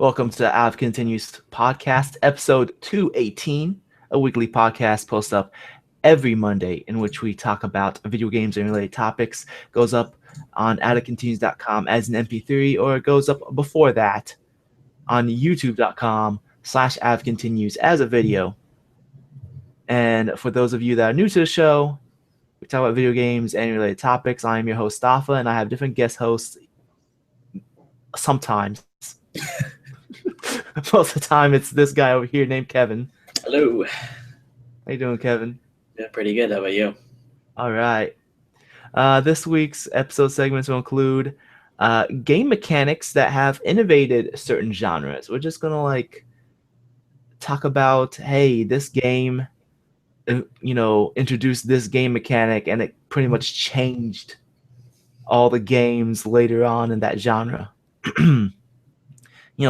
Welcome to Av Continues podcast, episode 218, a weekly podcast post up every Monday in which we talk about video games and related topics. Goes up on addicontinues.com as an MP3, or it goes up before that on youtube.com/avcontinues as a video. And for those of you that are new to the show, we talk about video games and related topics. I am your host, Stafa, and I have different guest hosts sometimes. Most of the time, it's this guy over here named Kevin. Hello. How you doing, Kevin? Yeah, pretty good. How about you? All right. This week's episode segments will include game mechanics that have innovated certain genres. We're just gonna talk about, hey, this game, introduced this game mechanic, and it pretty much changed all the games later on in that genre.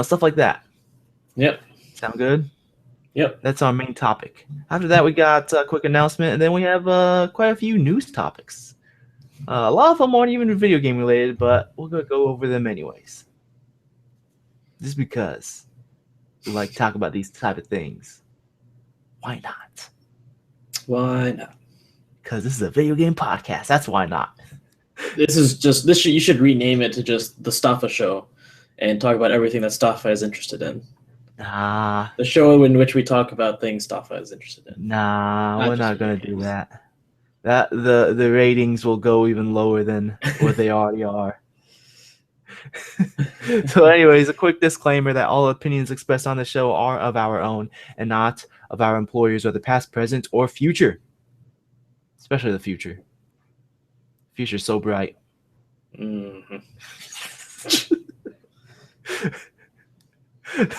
Stuff like that. Yep. Sound good? Yep. That's our main topic. After that, we got a quick announcement, and then we have quite a few news topics. A lot of them aren't even video game related, but we're going to go over them anyways. Just because we like to talk about these type of things. Why not? Why not? Because this is a video game podcast. That's why not. You should rename it to just the Staffa Show and talk about everything that Staffa is interested in. The show in which we talk about things Staffa is interested in. We're not going to do that. The ratings will go even lower than what they already are. So anyways, a quick disclaimer that all opinions expressed on the show are of our own and not of our employers or the past, present, or future. Especially the future. Future's so bright. Mm-hmm.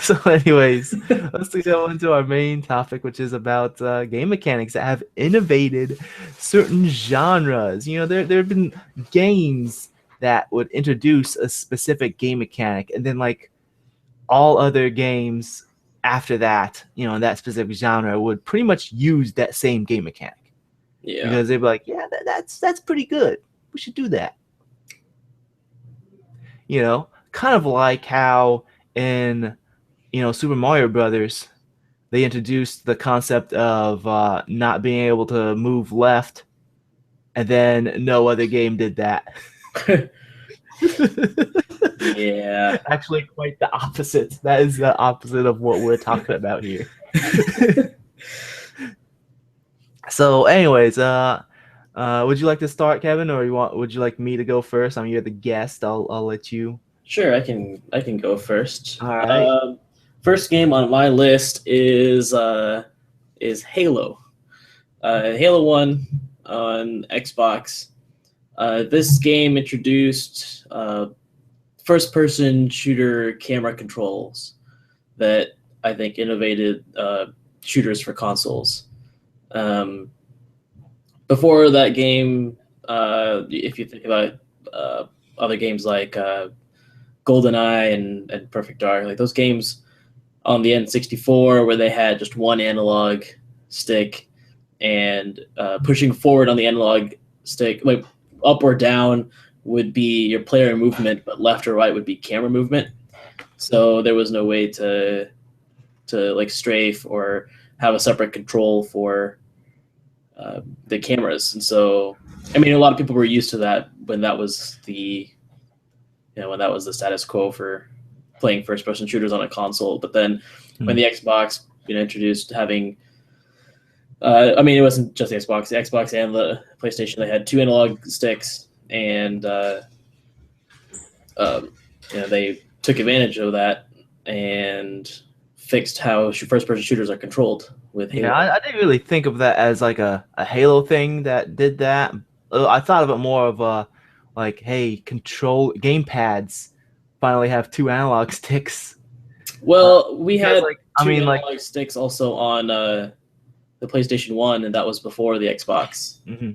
So anyways, let's go into our main topic, which is about game mechanics that have innovated certain genres. There have been games that would introduce a specific game mechanic, and then all other games after that, in that specific genre would pretty much use that same game mechanic. Yeah. Because they'd be like, yeah, that's pretty good. We should do that. Kind of like how in Super Mario Brothers, they introduced the concept of not being able to move left, and then no other game did that. Yeah. Actually, quite the opposite. That is the opposite of what we're talking about here. So, anyways, would you like to start, Kevin, or would you like me to go first? I mean, you're the guest. I'll let you. Sure, I can go first. All right. First game on my list is Halo. Halo 1 on Xbox. This game introduced first-person shooter camera controls that I think innovated shooters for consoles. Before that game, if you think about other games like GoldenEye and Perfect Dark, those games on the N64 where they had just one analog stick, and pushing forward on the analog stick, up or down would be your player movement, but left or right would be camera movement. So there was no way to strafe or have a separate control for the cameras. And so, I mean, a lot of people were used to that when that was the status quo for playing first-person shooters on a console. But then when the Xbox introduced having, it wasn't just the Xbox and the PlayStation, they had two analog sticks, and they took advantage of that and fixed how first-person shooters are controlled with Halo. Yeah, I didn't really think of that as a Halo thing that did that. I thought of it more of hey, control gamepads finally have two analog sticks. Well, we had two analog like sticks also on the PlayStation 1, and that was before the Xbox. Mm-hmm.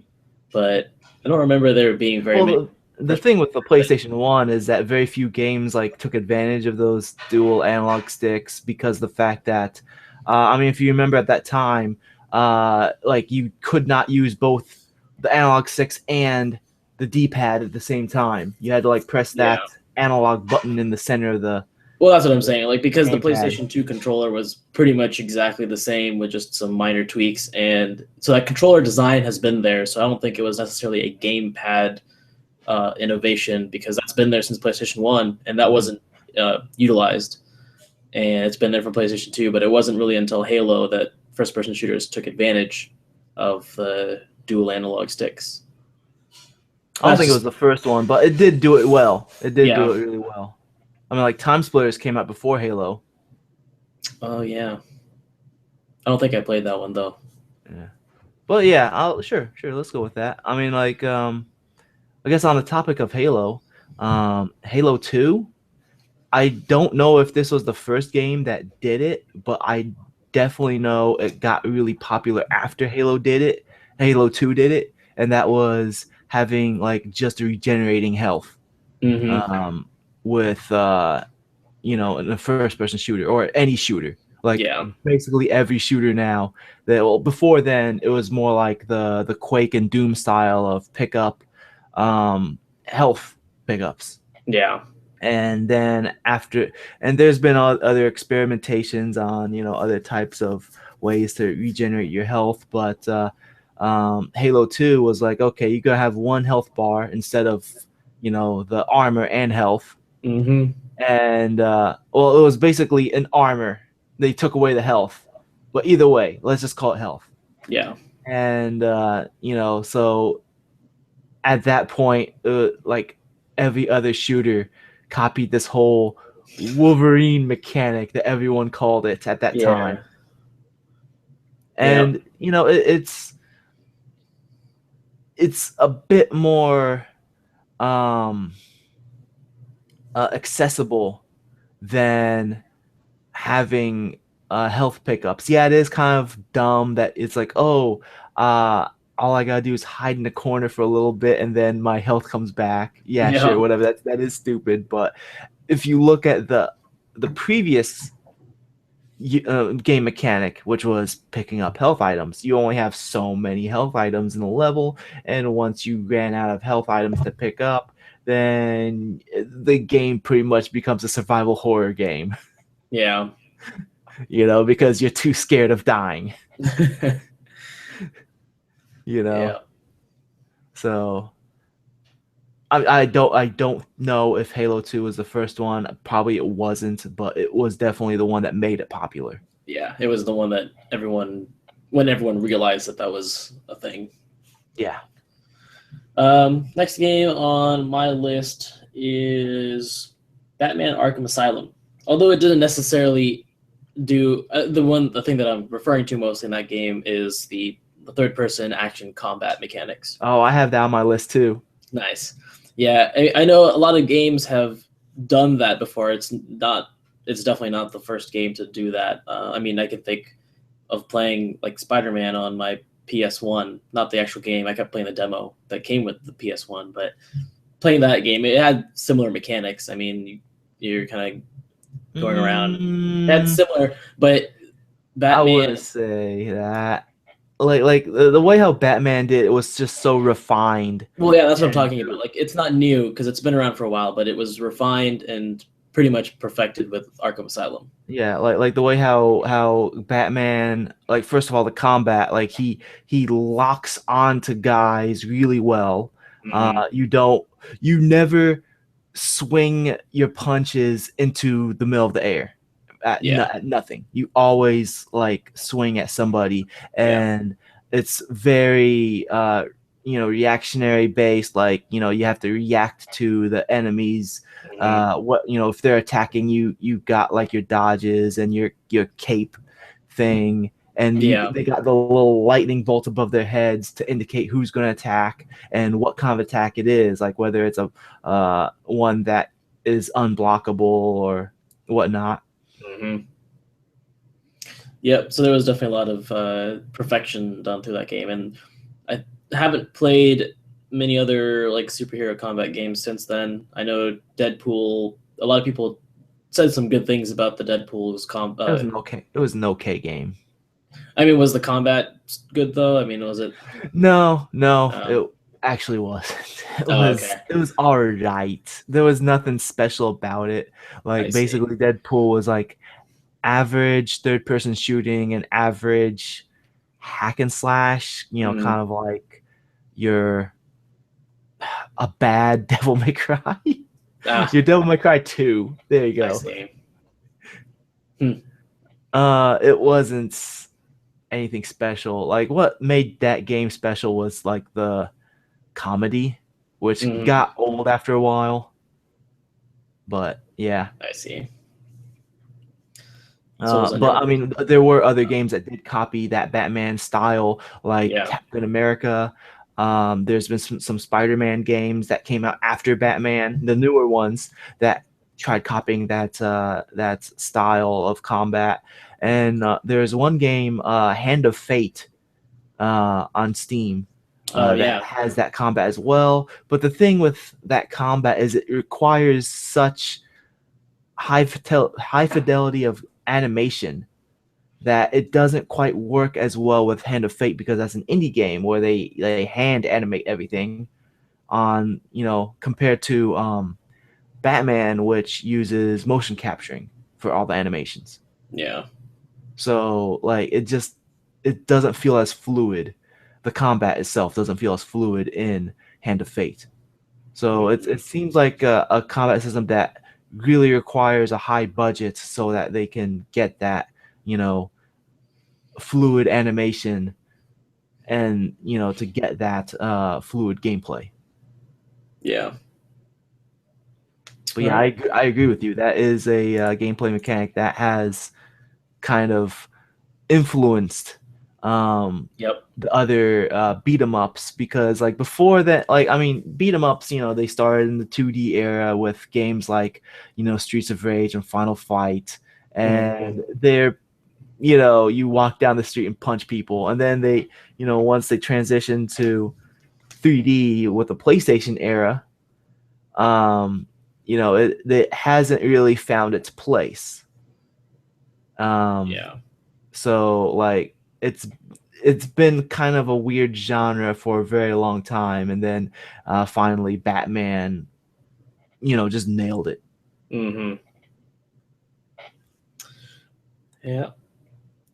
But I don't remember there being very many. The thing with the PlayStation 1 is that very few games took advantage of those dual analog sticks, because the fact that if you remember at that time, you could not use both the analog sticks and the D-pad at the same time. You had to press that analog button in the center of the Well, that's what I'm saying. Like, because the Gamepad. PlayStation 2 controller was pretty much exactly the same with just some minor tweaks, and so that controller design has been there. So I don't think it was necessarily a gamepad innovation, because that's been there since PlayStation 1, and that Mhm. wasn't utilized. And it's been there for PlayStation 2, but it wasn't really until Halo that first-person shooters took advantage of the dual analog sticks. I don't That's think it was just the first one, but it did do it well. It did do yeah. it really well. I mean, like Time Splitters came out before Halo. Oh yeah. I don't think I played that one though. Yeah. But yeah, I'll sure, let's go with that. I mean, like, I guess on the topic of Halo, Halo 2, I don't know if this was the first game that did it, but I definitely know it got really popular after Halo did it. Halo 2 did it, and that was having like just regenerating health. Mm-hmm. Um, with in a first person shooter or any shooter. Like Yeah. basically every shooter now. That well, before then it was more like the Quake and Doom style of pickup health pickups. Yeah. And then after, and there's been other experimentations on other types of ways to regenerate your health, but Halo 2 was like, okay, you gotta have one health bar instead of the armor and health. Mm-hmm. And well, it was basically an armor. They took away the health, but either way, let's just call it health. Yeah. And so at that point, like every other shooter copied this whole Wolverine mechanic that everyone called it at that Yeah. time. Yeah. And it's a bit more um accessible than having health pickups. Yeah, it is kind of dumb that it's like, oh, all I gotta do is hide in the corner for a little bit and then my health comes back. Yeah, sure, Yeah. whatever. That is stupid. But if you look at the previous game mechanic, which was picking up health items, you only have so many health items in the level, and once you ran out of health items to pick up, then the game pretty much becomes a survival horror game. Yeah. Because you're too scared of dying, you know. Yeah. So I don't know if Halo 2 was the first one. Probably it wasn't, but it was definitely the one that made it popular. Yeah. It was the one that when everyone realized that that was a thing. Yeah. Next game on my list is Batman Arkham Asylum. Although it didn't necessarily do the thing that I'm referring to mostly in that game is the third person action combat mechanics. Oh, I have that on my list too. Nice. Yeah, I know a lot of games have done that before. It's definitely not the first game to do that. I mean, I can think of playing like Spider-Man on my PS1, not the actual game. I kept playing the demo that came with the PS1, but playing that game, it had similar mechanics. I mean, you're kind of going around. It had Mm, similar, but I Batman. wouldn't say that. Like the way how Batman did it was just so refined. Well, yeah, that's what I'm And talking about. Like, it's not new because it's been around for a while, but it was refined and pretty much perfected with Arkham Asylum. yeah, like the way how Batman, like, first of all, the combat, like he locks onto guys really well. Hmm. You never swing your punches into the middle of the air Yeah, at nothing. You always like swing at somebody, yeah, and it's very reactionary based. Like, you have to react to the enemies. hmm, What if they're attacking you, you got like your dodges and your cape thing, and yeah. they got the little lightning bolt above their heads to indicate who's going to attack and what kind of attack it is, like whether it's a one that is unblockable or whatnot. Hmm. Yep. So there was definitely a lot of perfection done through that game, and I haven't played many other like superhero combat games since then. I know Deadpool. A lot of people said some good things about the Deadpool's It was an okay game. I mean, was the combat good though? I mean, was it? No, no. Um, actually wasn't. It Oh, was okay. it was all right. There was nothing special about it. I Like see. basically Deadpool was like average third person shooting and average hack and slash, Mm. kind of like your a bad Devil May Cry. Ah, Your Devil May Cry 2. There you I go. see. Hmm. It wasn't anything special. Like what made that game special was like the comedy, which Hmm. got old after a while. But yeah. I see. So it was on But your I list. mean, there were other games that did copy that Batman style, like Yeah. Captain America. There's been some Spider-Man games that came out after Batman, the newer ones that tried copying that style of combat. And there's one game, Hand of Fate, on Steam, Oh that yeah. has that combat as well. But the thing with that combat is it requires such high fidelity of animation that it doesn't quite work as well with Hand of Fate because that's an indie game where they hand animate everything on compared to Batman, which uses motion capturing for all the animations. Yeah. So like it doesn't feel as fluid. The combat itself doesn't feel as fluid in Hand of Fate. So it Hmm. seems like a combat system that really requires a high budget so that they can get that you know fluid animation and to get that fluid gameplay. Yeah. But All yeah, right. I agree with you. That is a gameplay mechanic that has kind of influenced Yep. the other beat 'em ups because like before that, like I mean beat 'em ups, they started in the 2D era with games like Streets of Rage and Final Fight, Hmm. and they're you walk down the street and punch people, and then they once they transition to 3D with the PlayStation era, it hasn't really found its place. Um, Yeah. so like it's been kind of a weird genre for a very long time, and then finally Batman, just nailed it. Hmm. Yeah.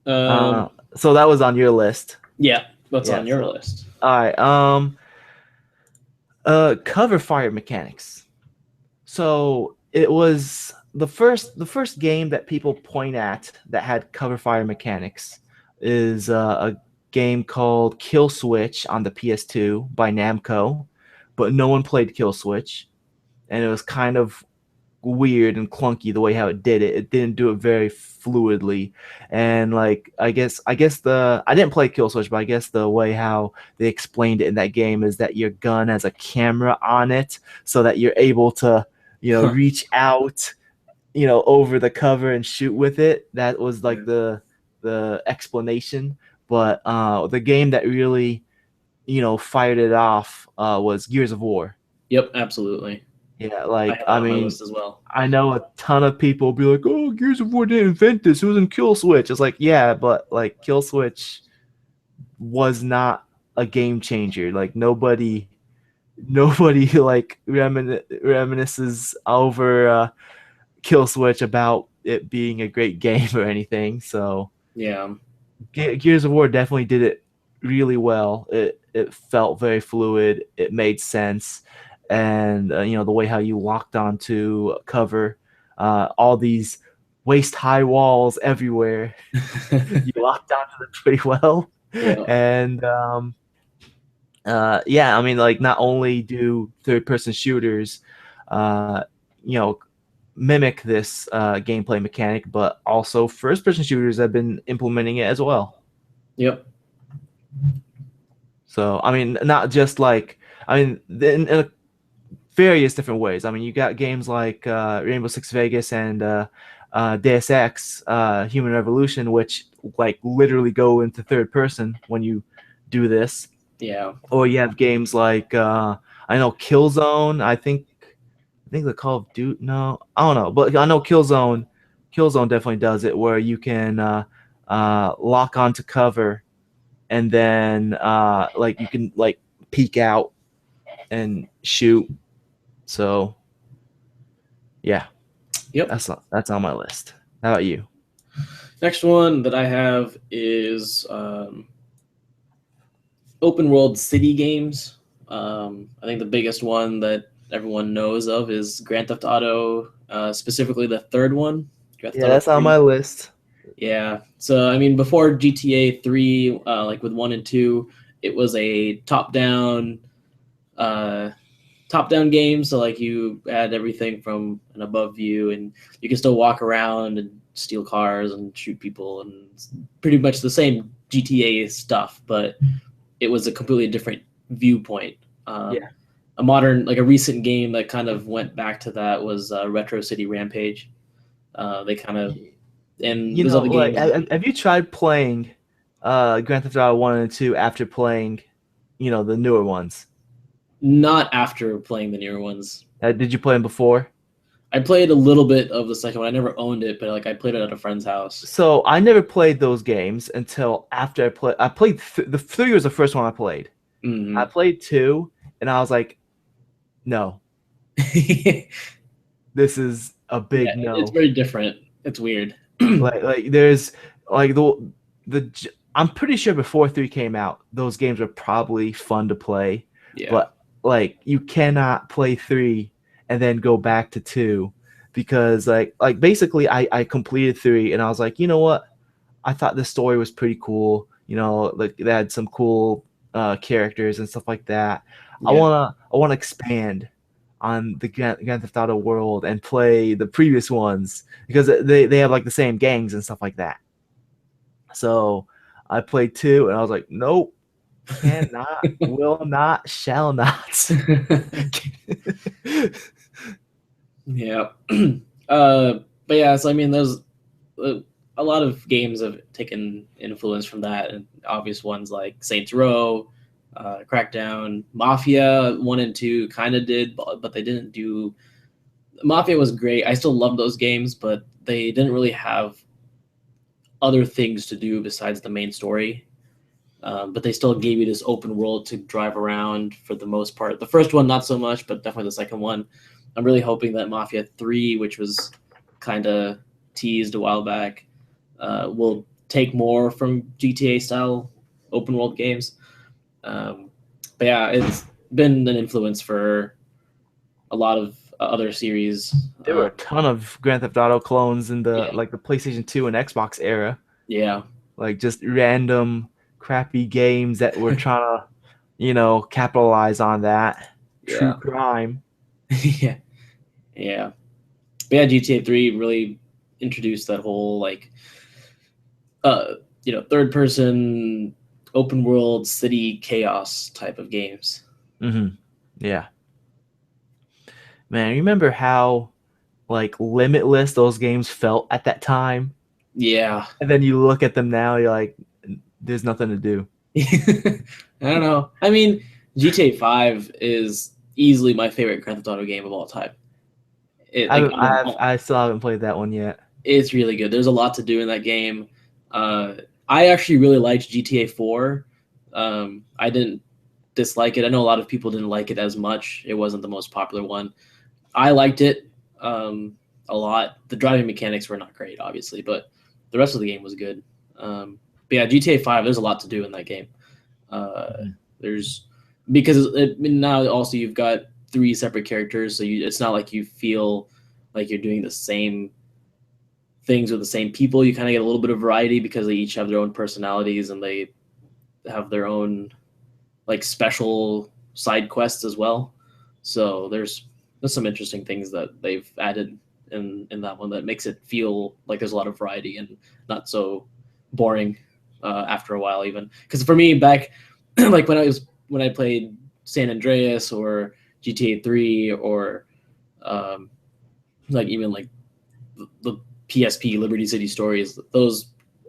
Uh, Um. so that was on your list. Yeah. What's on Yes. your list? All right. Cover fire mechanics. So it was the first game that people point at that had cover fire mechanics is a game called Kill Switch on the PS2 by Namco, but no one played Kill Switch, and it was kind of weird and clunky the way how it did it. It didn't do it very fluidly, and like I guess the I didn't play Kill Switch, but I guess the way how they explained it in that game is that your gun has a camera on it, so that you're able to reach out over the cover and shoot with it. That was like the explanation. But the game that really fired it off was Gears of War. Yep. Absolutely. Yeah, I like have that I on my mean, list as well. I know a ton of people be like, "Oh, Gears of War didn't invent this. It was in Kill Switch." It's like, yeah, but like Kill Switch was not a game changer. Like nobody like reminisces over Kill Switch about it being a great game or anything. So Yeah. Gears of War definitely did it really well. It felt very fluid. It made sense, and the way how you locked onto cover, all these waist high walls everywhere. You locked onto them pretty well, Yeah. and yeah, I mean, like not only do third person shooters, uh, you know, mimic this gameplay mechanic, but also first person shooters have been implementing it as well. Yep. So I mean, not just like I mean, in various different ways. I mean, you got games like Rainbow Six Vegas and Deus Ex, Human Revolution, which like literally go into third person when you do this. Yeah. Or you have games like I know Killzone. I think the Call of Duty. No, I don't know, but I know Killzone. Killzone definitely does it where you can lock onto cover and then like you can like peek out and shoot. So yeah, Yep. that's on my list. How about you? Next one that I have is open world city games. I think the biggest one that everyone knows of is Grand Theft Auto, specifically the third one, Grand Theft Yeah, Auto that's on 3. my list. Yeah. So I mean, before GTA 3, like with 1 and 2, it was a uh, top down game. So like you had everything from an above view, and you can still walk around and steal cars and shoot people, and it's pretty much the same GTA stuff, but it was a completely different viewpoint. Yeah. A modern, like a recent game that kind of went back to that was Retro City Rampage. They kind of, and You there's know, other like games. have you tried playing Grand Theft Auto 1 and 2 after playing, the newer ones? Not after playing the newer ones. Did you play them before? I played a little bit of the second one. I never owned it, but like I played it at a friend's house. So I never played those games until after I played the 3 was the first one I played. I Mm-hmm. played 2 and I was like, no, Yeah, this is a big it's no. very different. It's weird. Like there's like I'm pretty sure before 3 came out, those games were probably fun to play, Yeah. but like you cannot play 3 and then go back to 2 because like basically I completed 3 and I was like, you know what? I thought the story was pretty cool. Like they had some cool characters and stuff like that. Yeah. I wanna expand on the Grand Theft Auto world and play the previous ones because they have like the same gangs and stuff like that. So I played 2 and I was like, nope, cannot, will not, shall not. Yeah. But yeah, so I mean, there's uh, a lot of games have taken influence from that, and obvious ones like Saints Row, Crackdown, Mafia 1 and 2 kind of did, but they didn't do. Mafia was great. I still love those games, but they didn't really have other things to do besides the main story. But they still gave you this open world to drive around for the most part. The first one, not so much, but definitely the second one. I'm really hoping that Mafia 3, which was kind of teased a while back, will take more from GTA style open world games. Um, but yeah, it's been an influence for a lot of other series. There were a ton of Grand Theft Auto clones in the Yeah, like the PlayStation 2 and Xbox era. yeah, Like just random crappy games that were trying to, capitalize on that. True yeah, crime. yeah, yeah. But yeah, GTA 3 really introduced that whole like uh third person open world city chaos type of games. Yeah. Man, you remember how like limitless those games felt at that time? Yeah. And then you look at them now, you're like, there's nothing to do. I don't know. I mean, GTA 5 is easily my favorite Grand Theft Auto game of all time. It like I still haven't played that one yet. it's really good. There's a lot to do in that game. I actually really liked GTA 4. I didn't dislike it. I know a lot of people didn't like it as much. It wasn't the most popular one. I liked it a lot. The driving mechanics were not great, obviously, but the rest of the game was good. But yeah, GTA 5. There's a lot to do in that game. Uh, Mhm. there's because now also you've got three separate characters, so it's not like you feel like you're doing the same things with the same people. You kind of get a little bit of variety because they each have their own personalities and they have their own like special side quests as well. So there's some interesting things that they've added in that one that makes it feel like there's a lot of variety and not so boring after a while even. Because for me back like when I played San Andreas or GTA 3 or um, like even like the PSP Liberty City Stories, those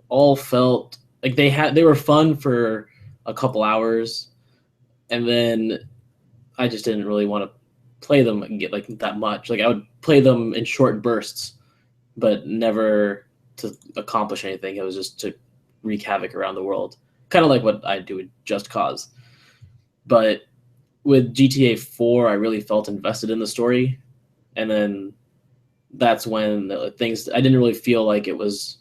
all felt like they were fun for a couple hours, and then I just didn't really want to play them and get like that much. Like I would play them in short bursts, but never to accomplish anything. It was just to wreak havoc around the world, kind of like what I do with Just Cause. But with GTA 4, I really felt invested in the story, and then that's when things I didn't really feel like it was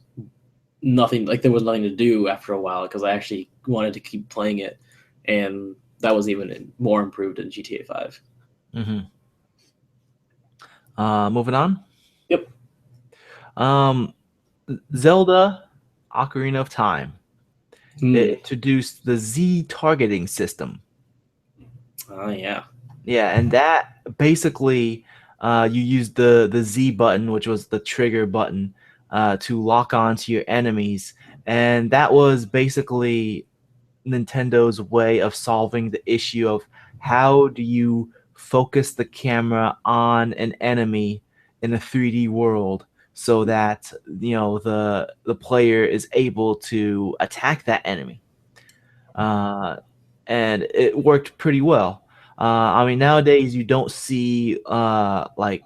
nothing, like there was nothing to do after a while, because I actually wanted to keep playing it, and that was even more improved in GTA 5. Mm-hmm. Moving on. Yep. Um, Zelda Ocarina of Time. It Hmm. introduced the Z targeting system. Yeah. Yeah, and that basically you use the Z button, which was the trigger button, to lock onto your enemies, and that was basically Nintendo's way of solving the issue of how do you focus the camera on an enemy in a 3D world so that the player is able to attack that enemy. Uh, and it worked pretty well. I mean, nowadays you don't see like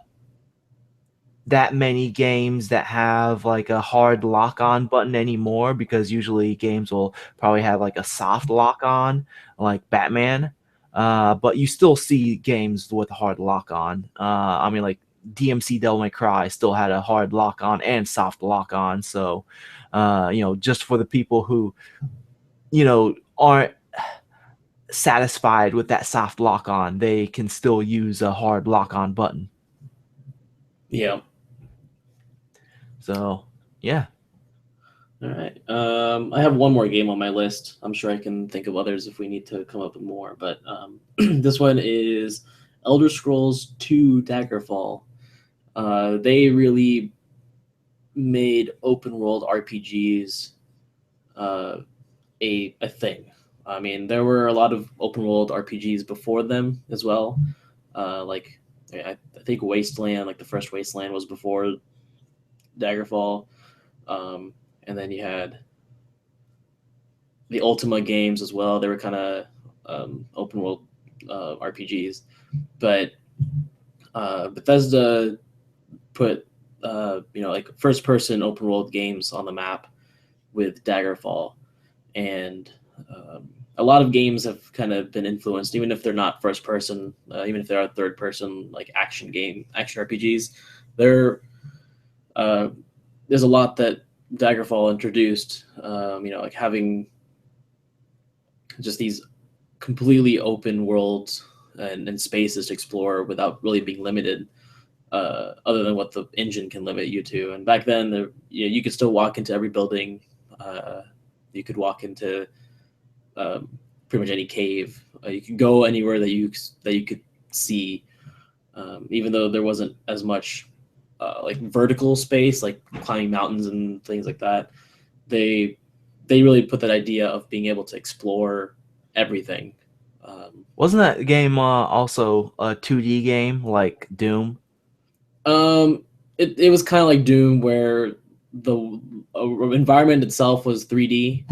that many games that have like a hard lock on button anymore, because usually games will probably have like a soft lock on, like Batman. But you still see games with a hard lock on. I mean, like DMC Devil May Cry still had a hard lock on and soft lock on. So, just for the people who, aren't satisfied with that soft lock on, they can still use a hard lock on button. Yeah. So, yeah. All right. I have one more game on my list. I'm sure I can think of others if we need to come up with more. But this one is Elder Scrolls 2 Daggerfall. They really made open world RPGs uh, a thing. I mean, there were a lot of open world RPGs before them as well. Like I think Wasteland, like the first Wasteland, was before Daggerfall, and then you had the Ultima games as well. They were kind of open world RPGs, but Bethesda put like first person open world games on the map with Daggerfall, and a lot of games have kind of been influenced, even if they're not first person, even if they are third person, like action RPGs. There, uh, there's a lot that Daggerfall introduced. Like having just these completely open worlds and spaces to explore without really being limited, other than what the engine can limit you to. And back then, you could still walk into every building. You could walk into pretty much any cave. You could go anywhere that you could see, even though there wasn't as much like vertical space, like climbing mountains and things like that. They they really put that idea of being able to explore everything. Wasn't that game also a 2D game like Doom? Um, it was kind of like Doom, where the environment itself was 3D,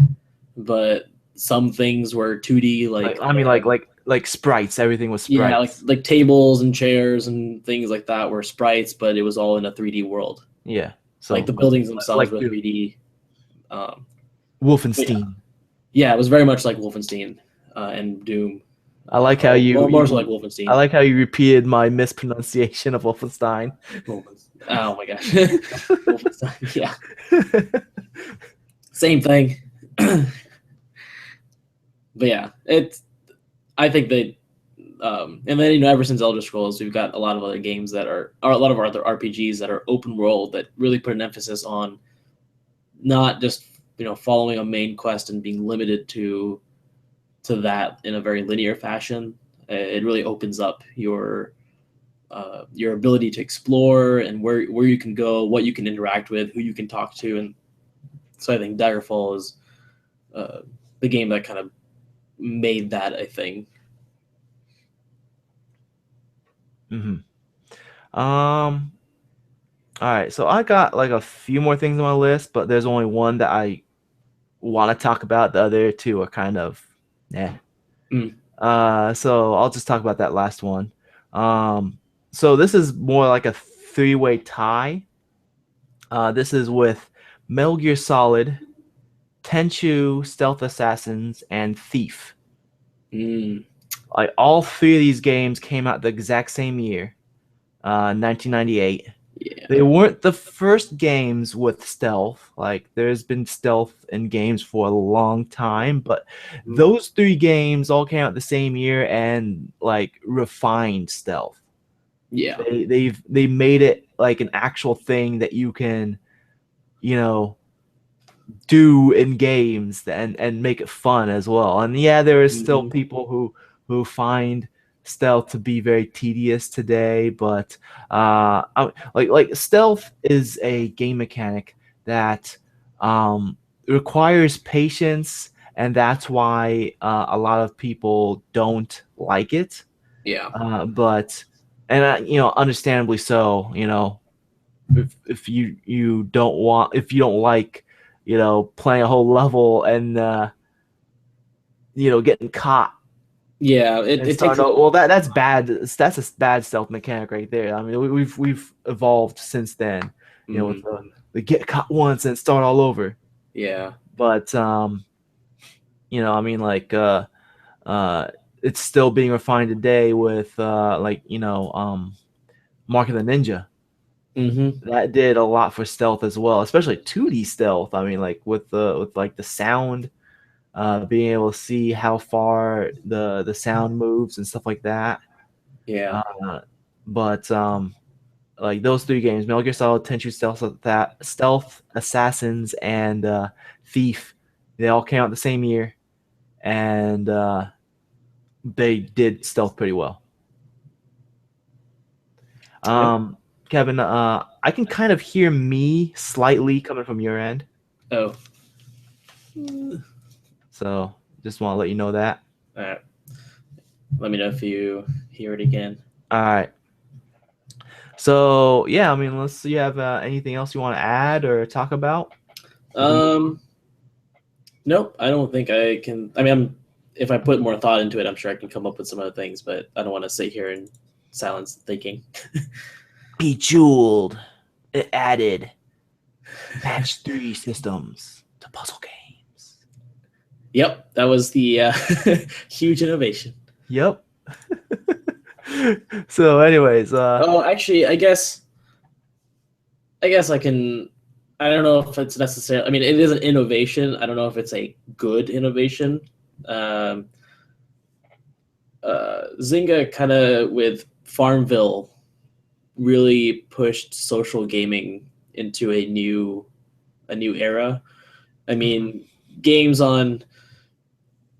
but some things were 2D, Like like I mean, like sprites. Everything was yeah, sprites. like tables and chairs and things like that were sprites, but it was all in a 3D world. Yeah. Like So the buildings themselves like were Doom. 3D. Um, but yeah, Wolfenstein. yeah, it was very much like Wolfenstein and Doom. I like how Oh, you more so like you I Wolfenstein. like how you repeated my mispronunciation of Wolfenstein. Oh my gosh, Wolfenstein. Yeah, same thing. But yeah, it's. I think they, and then ever since Elder Scrolls, we've got a lot of other games that are a lot of other RPGs that are open world that really put an emphasis on not just following a main quest and being limited to that in a very linear fashion. It really opens up your ability to explore and where you can go, what you can interact with, who you can talk to, and so I think Daggerfall is uh, the game that kind of made that a thing. hmm All right, so I got like a few more things on my list, but there's only one that I want to talk about. The other two are kind of, yeah. Mm. So I'll just talk about that last one. So this is more like a three-way tie. This is with Metal Gear Solid, Tenchu, Stealth Assassins, and Thief. Mm. Like all three of these games came out the exact same year, 1998. Yeah. They weren't the first games with stealth. Like there's been stealth in games for a long time, but Mhm. those three games all came out the same year and like refined stealth. Yeah. They made it like an actual thing that you can, you know, do in games and make it fun as well. And yeah, there is still Hmm. people who find stealth to be very tedious today, but like stealth is a game mechanic that requires patience, and that's why a lot of people don't like it. Yeah. But and you know, understandably so. You know, if you don't want if you don't like playing a whole level and getting caught Yeah. It, and it takes starting a well that's bad. That's a bad stealth mechanic right there. I mean, we've evolved since then, with mhm. the get caught once and start all over. Yeah. But I mean, like uh it's still being refined today with Mark of the Ninja. Hmm. That did a lot for stealth as well, especially 2D stealth. I mean, like with like the sound, being able to see how far the sound moves and stuff like that. Yeah. Uh, but like those three games, Metal Gear Solid, Tenchu Stealth Assassins, and Thief, they all came out the same year, and they did stealth pretty well. Yep. Um, Kevin, I can kind of hear me slightly coming from your end, Oh. so just want to let you know that. All right. Let me know if you hear it again. All right. So yeah, I mean, unless you have anything else you want to add or talk about, we can move on. Um. Nope. I don't think I can. I mean, if I put more thought into it, I'm sure I can come up with some other things. But I don't want to sit here in silence thinking. Bejeweled. It added match 3 systems to puzzle games. Yep, that was the huge innovation. Yep. So, anyways, Oh, actually, I guess I can. I don't know if it's necessary. I mean, it is an innovation. I don't know if it's a good innovation. Um, Zynga kind of with Farmville really pushed social gaming into a new era. I mhm, mean, games on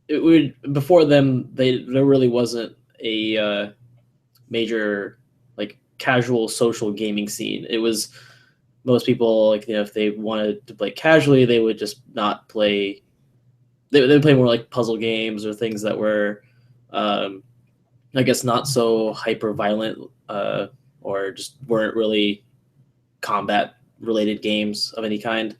it would before them there really wasn't a major like casual social gaming scene. It was most people like if they wanted to play casually, they would just not play. They would play more like puzzle games or things that were, um, I guess, not so hyper violent or just weren't really combat related games of any kind.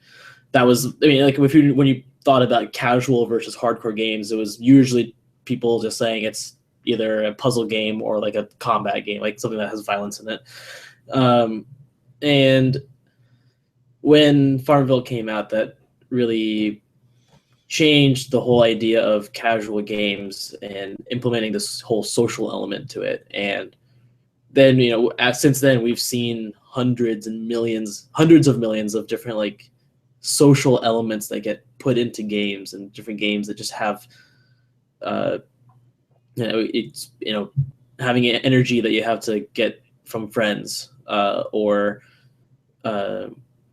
That was, I mean, like when you thought about casual versus hardcore games, it was usually people just saying it's either a puzzle game or like a combat game, like something that has violence in it. Um, and when Farmville came out, that really changed the whole idea of casual games and implementing this whole social element to it. And then since then we've seen hundreds of millions of different like social elements that get put into games and different games that just have uh it's having an energy that you have to get from friends or uh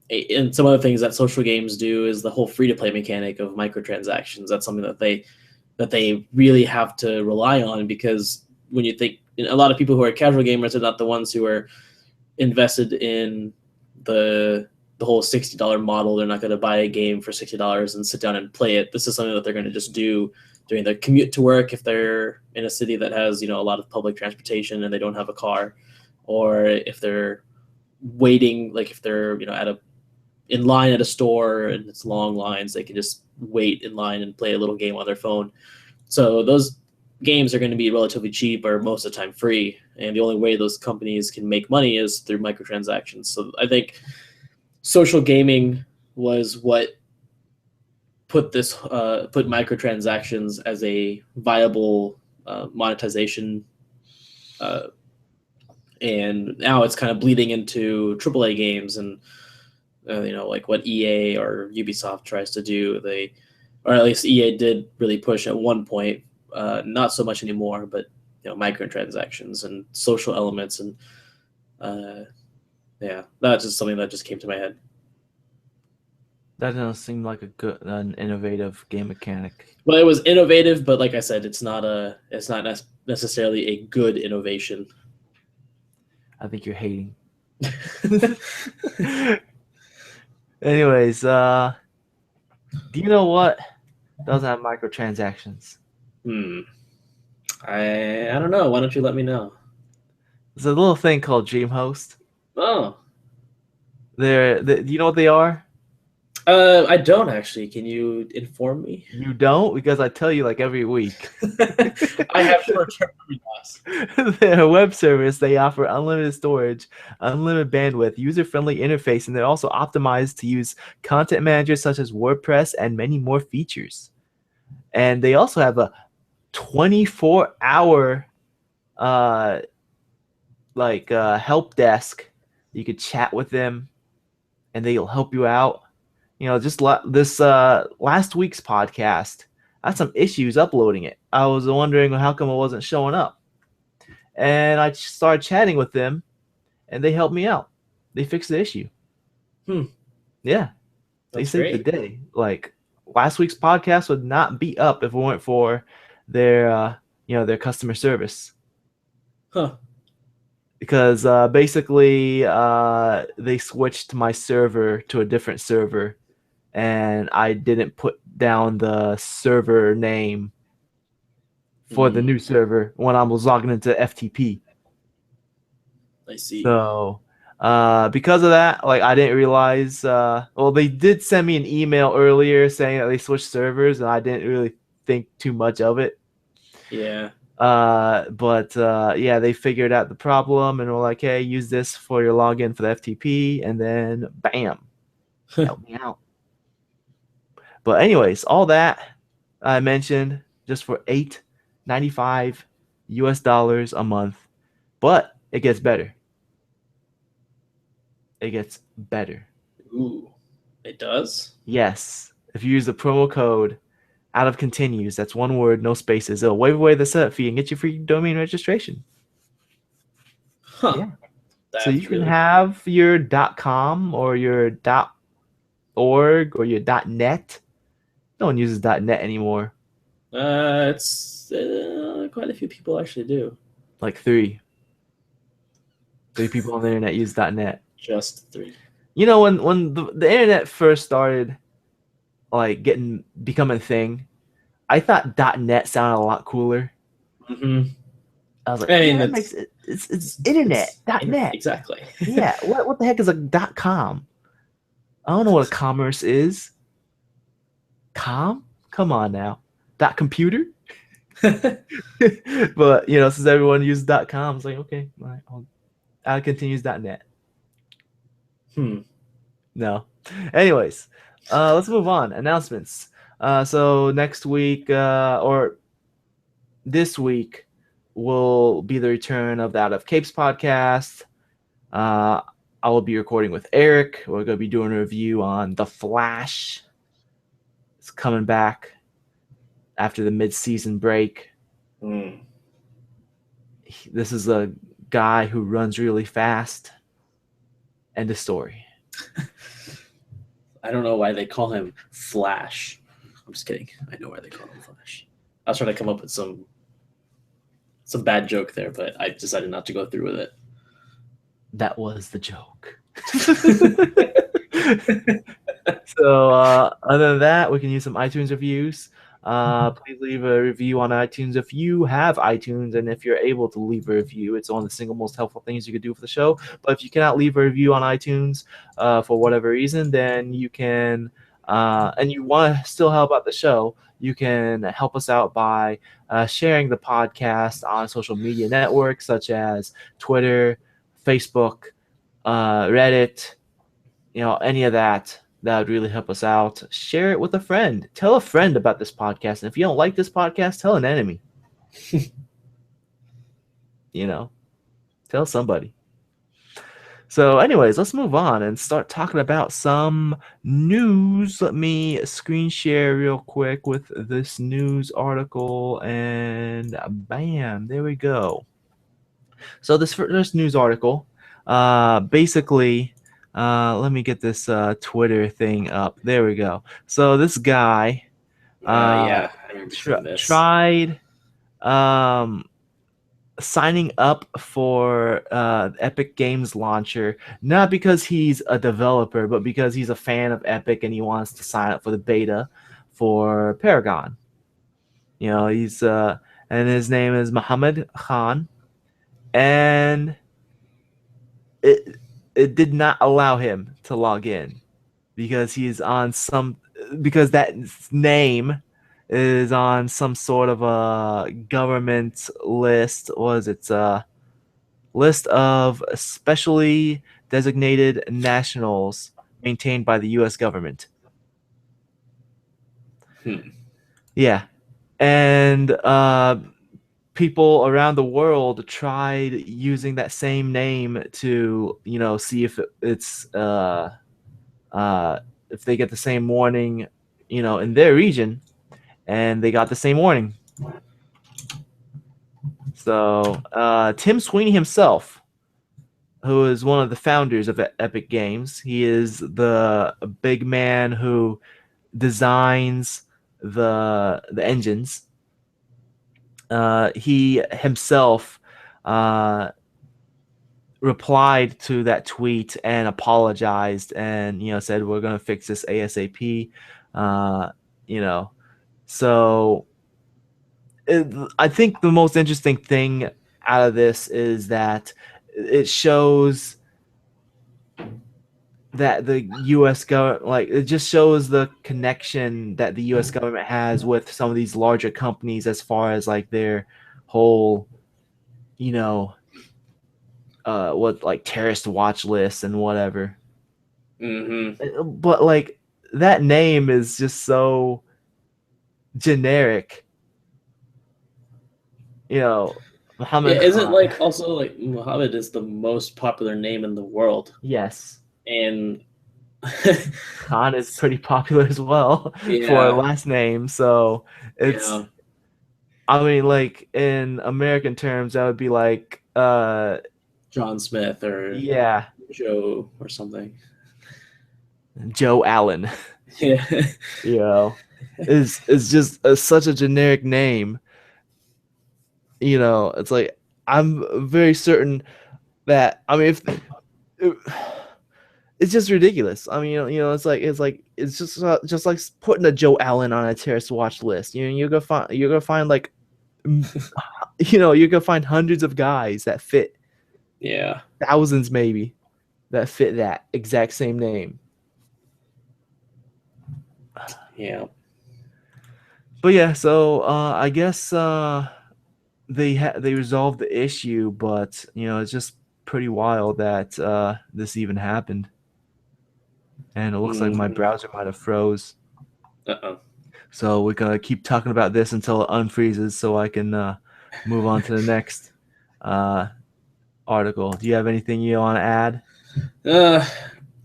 and some other things that social games do is the whole free to play mechanic of microtransactions. That's something that they really have to rely on, because when you think a lot of people who are casual gamers are not the ones who are invested in the whole $60 model. They're not going to buy a game for $60 and sit down and play it. This is something that they're going to just do during their commute to work if they're in a city that has a lot of public transportation and they don't have a car, or if they're waiting, like if they're at a in line at a store and it's long lines, they can just wait in line and play a little game on their phone. So those games are going to be relatively cheap or most of the time free, and the only way those companies can make money is through microtransactions. So I think social gaming was what put microtransactions as a viable monetization, and now it's kind of bleeding into AAA games and like what EA or Ubisoft tries to do. Or at least EA did really push at one point, not so much anymore, but microtransactions and social elements, and that's just something that just came to my head. That doesn't seem like an innovative game mechanic. Well, it was innovative, but like I said, it's not necessarily a good innovation. I think you're hating. Anyways, do you know what doesn't have microtransactions? I don't know. Why don't you let me know? There's a little thing called Dreamhost. Oh. Do you know what they are? I don't actually. Can you inform me? You don't? Because I tell you like every week. I have short-term memory loss. They're a web service. They offer unlimited storage, unlimited bandwidth, user-friendly interface, and they're also optimized to use content managers such as WordPress and many more features. And they also have a 24-hour help desk. You could chat with them, and they'll help you out. Just this last week's podcast, I had some issues uploading it. I was wondering how come it wasn't showing up. And I started chatting with them, and they helped me out. They fixed the issue. Yeah. They saved the day. Like, last week's podcast would not be up if it weren't for their customer service. Huh. Because basically they switched my server to a different server, and I didn't put down the server name for the new server when I was logging into FTP. I see. So because of that, like, I didn't realize. They did send me an email earlier saying that they switched servers, and I didn't really think too much of it. Yeah. But they figured out the problem and were like, hey, use this for your login for the FTP, and then bam, help me out. But anyways, all that I mentioned just for $8.95 a month, but it gets better. It gets better. Ooh, it does? Yes. If you use the promo code out of continues, that's one word, no spaces, it'll waive away the setup fee and get you free domain registration. Huh. Yeah. That's so you can have your .com or your .org or your .net. No one uses .net anymore. It's quite a few people actually do. Like 3 people on the internet use .net. Just 3. When the internet first started, like, becoming a thing, I thought .net sounded a lot cooler. Mm-hmm. I was like, that makes it. It's internet. .net. Exactly. Yeah. What the heck is a .com? I don't know what a commerce is. Come on now. .computer. But since everyone uses .com, it's like, okay, all right, I'll continue .net. No. Anyways, let's move on. Announcements. So next week or this week will be the return of the Out of Capes podcast. I will be recording with Eric. We're going to be doing a review on The Flash. It's coming back after the mid-season break. This is a guy who runs really fast. End of story. I don't know why they call him Flash. I'm just kidding. I know why they call him Flash. I was trying to come up with some bad joke there, but I decided not to go through with it. That was the joke. So other than that, we can use some iTunes reviews. Please leave a review on iTunes if you have iTunes, and if you're able to leave a review. It's one of the single most helpful things you could do for the show. But if you cannot leave a review on iTunes for whatever reason, then you can, and you want to still help out the show, you can help us out by sharing the podcast on social media networks such as Twitter, Facebook, Reddit, any of that. That would really help us out. Share it with a friend. Tell a friend about this podcast. And if you don't like this podcast, tell an enemy. You know, tell somebody. So, anyways, let's move on and start talking about some news. Let me screen share real quick with this news article, and bam, there we go. So, this first news article, basically, let me get this Twitter thing up. There we go. So, this guy Yeah, I remember seeing this. tried um, signing up for Epic Games Launcher, not because he's a developer, but because he's a fan of Epic and he wants to sign up for the beta for Paragon. You know, he's and his name is Muhammad Khan, and it it did not allow him to log in because he's on some because that name is on some sort of a government list. Was it list of specially designated nationals maintained by the U.S. government? Hmm. Yeah, and people around the world tried using that same name to see it's if they get the same warning in their region, and they got the same warning. So Tim Sweeney himself, who is one of the founders of Epic Games, he is the big man who designs the engines. He himself uh, replied to that tweet and apologized, and said we're going to fix this ASAP. Uh, you know, so I think the most interesting thing out of this is that it shows that the U.S. government, like, it just shows the connection that the U.S. government has with some of these larger companies as far as like their whole, you know, what like terrorist watch lists and whatever. Hmm. But like that name is just so generic, you know, Yeah, Muhammad isn't Khan. like also like Muhammad is the most popular name in the world, Yes, and Khan is pretty popular as well for a yeah, last name. So it's, yeah, I mean, like in American terms, that would be like, John Smith or yeah, Joe or something. Joe Allen. Yeah, You know, is just such a generic name. It's like I'm very certain that, I mean, if it's just ridiculous. I mean, it's just like putting a Joe Allen on a terrorist watch list. You're gonna find like you're gonna find hundreds of guys that fit, yeah, thousands maybe, that fit that exact same name. yeah. But yeah, so I guess they resolved the issue, but it's just pretty wild that this even happened. And it looks like my Hmm. browser might have froze. Uh-oh. So we're gonna keep talking about this until it unfreezes, so I can move on to the next uh, article. Do you have anything you want to add? Uh,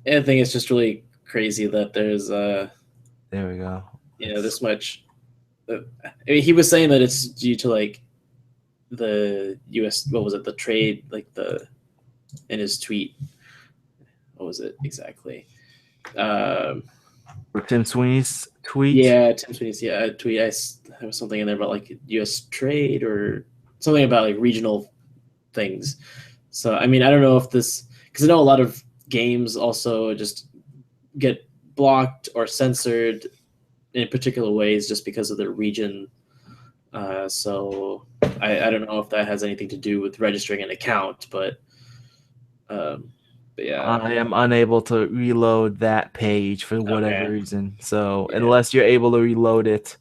I think it's just really crazy that there's There we go. this much. I mean, he was saying that it's due to like the U.S. What was it? The trade, like the in his tweet. What was it exactly? Um, For Tim Sweeney's tweet. yeah, Tim Sweeney's tweet. There was something in there about like U.S. trade or something about like regional things. So I mean, I don't know if this because I know a lot of games also just get blocked or censored in particular ways just because of their region. So I don't know if that has anything to do with registering an account, um, but yeah, I am unable to reload that page for whatever okay, reason. So yeah, unless you're able to reload it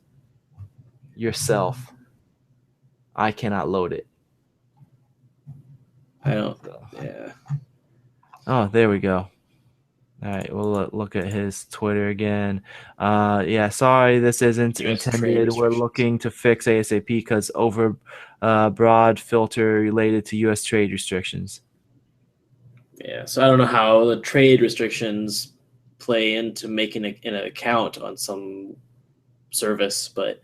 yourself, I cannot load it. I don't, So, yeah, oh, there we go. All right, we'll look at his Twitter again. Yeah, sorry, this isn't U.S. trade intended. We're restrictions. looking to fix ASAP because over broad filter related to U.S. trade restrictions. Yeah, so I don't know how the trade restrictions play into making an account on some service, but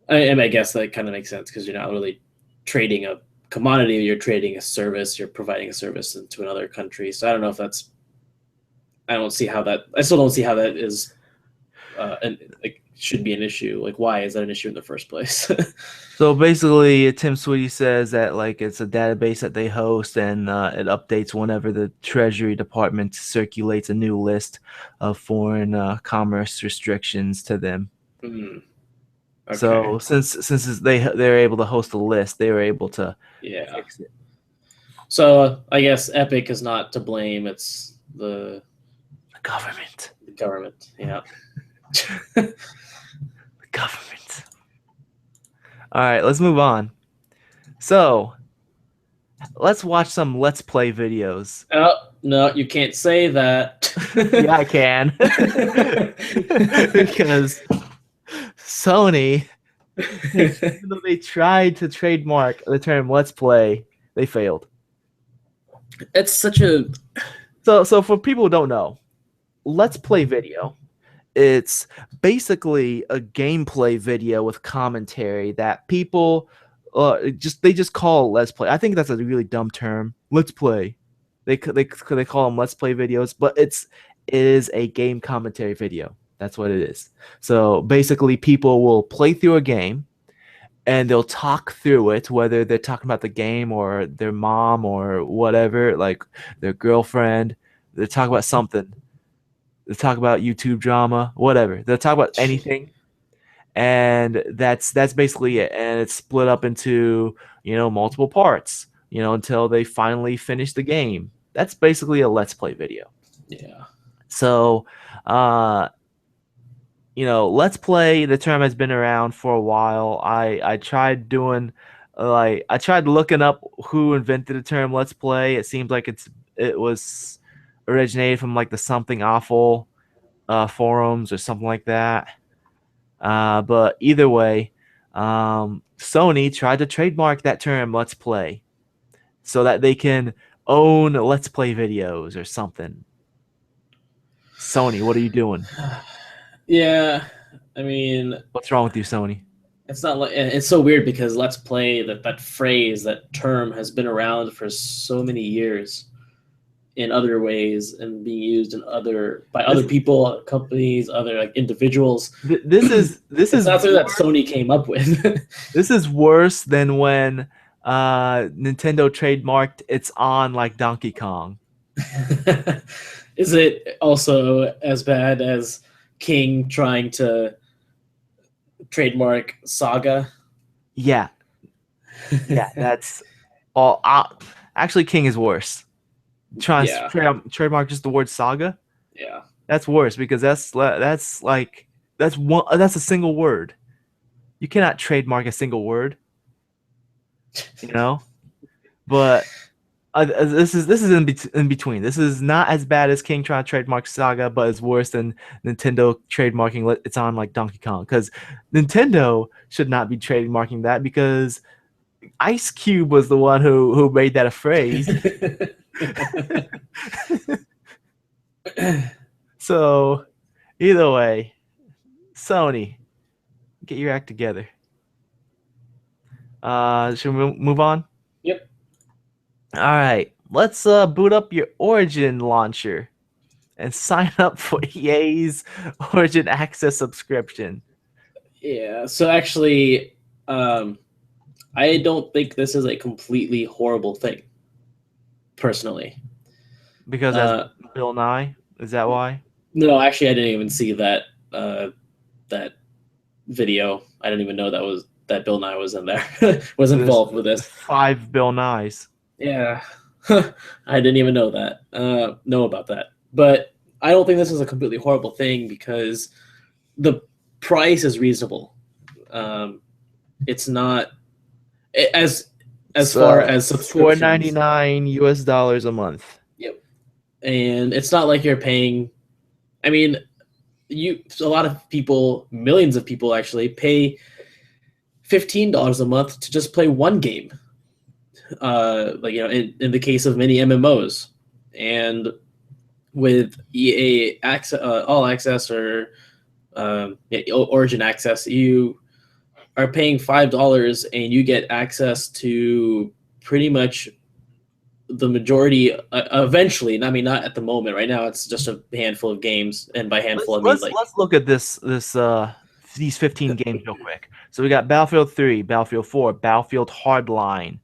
I guess that kind of makes sense because you're not really trading a commodity, you're trading a service, you're providing a service to another country. So I don't know if that's, I don't see how that, I still don't see how that is, like, should be an issue. Like, why is that an issue in the first place? So basically, Tim Sweetie says that like it's a database that they host, and it updates whenever the Treasury Department circulates a new list of foreign commerce restrictions to them. Hmm, okay. So since they're able to host a list, they were able to Yeah. fix it. So I guess Epic is not to blame. It's The government, the government. Yeah. the government. All right, let's move on. So let's watch some Let's Play videos. Oh, no, you can't say that. Yeah, I can. Because Sony, even though they tried to trademark the term "Let's Play," they failed. It's such a So for people who don't know, Let's Play video, it's basically a gameplay video with commentary that people just call Let's Play. I think that's a really dumb term. Let's Play. They call them Let's Play videos, but it is a game commentary video. That's what it is. So basically, people will play through a game and they'll talk through it, whether they're talking about the game or their mom or whatever, like their girlfriend. They talk about something. They talk about YouTube drama, whatever. They'll talk about anything, and that's basically it. And it's split up into multiple parts, until they finally finish the game. That's basically a Let's Play video. yeah. So, uh, Let's Play, the term has been around for a while. I tried doing I tried looking up who invented the term Let's Play. It seems like it was originated from like the Something Awful forums or something like that. But either way, Sony tried to trademark that term Let's Play so that they can own Let's Play videos or something. Sony, what are you doing? Yeah. I mean, What's wrong with you, Sony? it's not like it's so weird because let's play that phrase, that term has been around for so many years in other ways and being used in by other This people, companies, other like individuals. this It's is not something that Sony came up with. this is worse than when Nintendo trademarked "It's on" like Donkey Kong. Is it also as bad as King trying to trademark Saga? Yeah, yeah, that's all. Actually, King is worse. Trying to Yeah, trademark just the word Saga. yeah. That's worse because that's a single word. You cannot trademark a single word, you know. But this is in between. This is not as bad as King trying to trademark Saga, but it's worse than Nintendo trademarking It's on like Donkey Kong, because Nintendo should not be trademarking that because Ice Cube was the one who made that a phrase. So either way, Sony, get your act together. Should we move on? Yep. All right, let's boot up your Origin launcher and sign up for EA's Origin Access subscription. Yeah. So actually, I don't think this is a completely horrible thing, personally. Because that's Uh, Bill Nye. Is that why? no, actually, I didn't even see that video. I didn't even know that Bill Nye was in there, was involved with There's this. 5 Bill Nyes. Yeah, I didn't even know that. Know about that, but I don't think this is a completely horrible thing because the price is reasonable. It's not as It's far as four ninety subscriptions. nine US dollars a month. Yep. and it's not like you're paying. I mean, a lot of people, millions of people actually pay $15 a month to just play one game. Like in the case of many MMOs, and with EA access, All Access or Origin Access, you are paying $5 and you get access to pretty much the majority. Eventually, I mean, not at the moment. Right now, it's just a handful of games, and by handful, I mean like Let's look at these 15 games real quick. So we got Battlefield 3, Battlefield 4, Battlefield Hardline,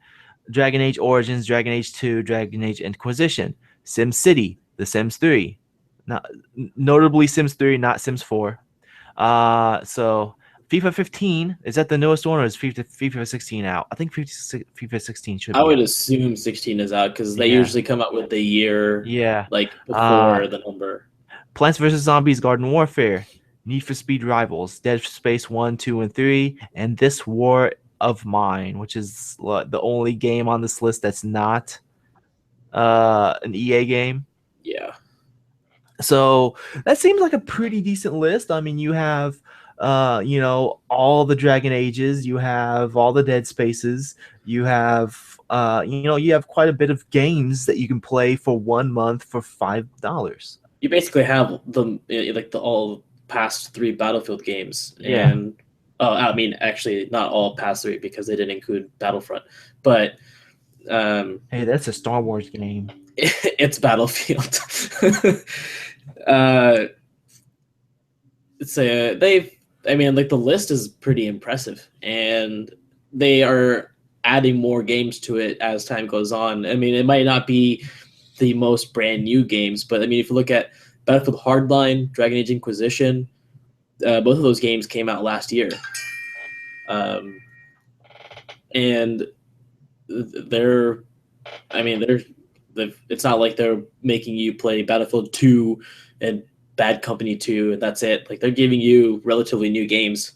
Dragon Age Origins, Dragon Age 2, Dragon Age Inquisition, Sim City, The Sims 3, not notably Sims 3, not Sims 4. So FIFA 15, is that the newest one, or is FIFA 16 out? I think FIFA 16 should I be would out. assume 16 is out because they Yeah, usually come out with the year yeah. like Uh, before the number. Plants vs Zombies, Garden Warfare, Need for Speed Rivals, Dead Space 1, 2, and 3, and This War of Mine, which is the only game on this list that's not an EA game. Yeah. So that seems like a pretty decent list. I mean, you have all the Dragon Ages, you have all the Dead Spaces, you have you have quite a bit of games that you can play for 1 month for $5. You basically have the all past three Battlefield games, Yeah. and I mean, actually, not all past three because they didn't include Battlefront, but Hey, that's a Star Wars game. it's Battlefield. uh, they've. I mean, like the list is pretty impressive, and they are adding more games to it as time goes on. I mean, it might not be the most brand new games, but I mean, if you look at Battlefield Hardline, Dragon Age Inquisition, both of those games came out last year, and they're, I mean, it's not like they're making you play Battlefield 2 and Bad Company 2, and that's it. Like they're giving you relatively new games.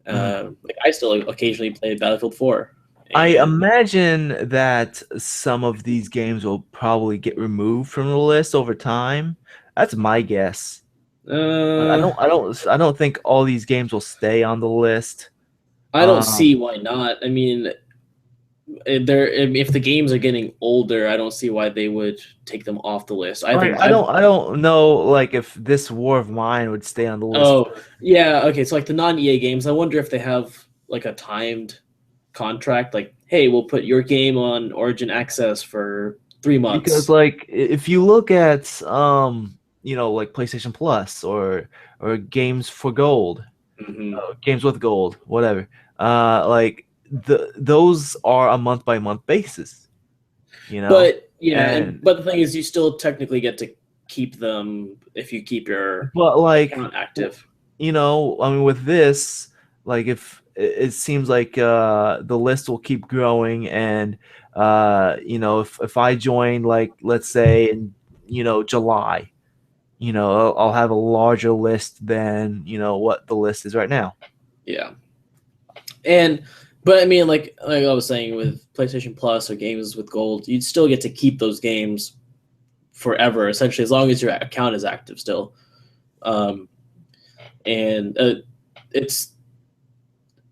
Like I still occasionally play Battlefield 4. I And imagine that some of these games will probably get removed from the list over time. That's my guess. uh, I don't think all these games will stay on the list. I don't Um, see why not. I mean, if the games are getting older, I don't see why they would take them off the list. I like think I I don't know like if this War of Mine would stay on the list. Oh, yeah, okay. So like the non-EA games, I wonder if they have like a timed contract, like, hey, we'll put your game on Origin Access for 3 months. Because like if you look at like PlayStation Plus or games for gold, Hmm. games with gold, whatever. Like those are a month by month basis, you know, But yeah, and but the thing is, you still technically get to keep them if you keep your but like account active. I mean, with this, like if it seems like the list will keep growing, and if I join, like let's say in July, I'll have a larger list than what the list is right now. Yeah, and but I mean, like I was saying, with PlayStation Plus or games with gold, you'd still get to keep those games forever, essentially, as long as your account is active still. Um, and it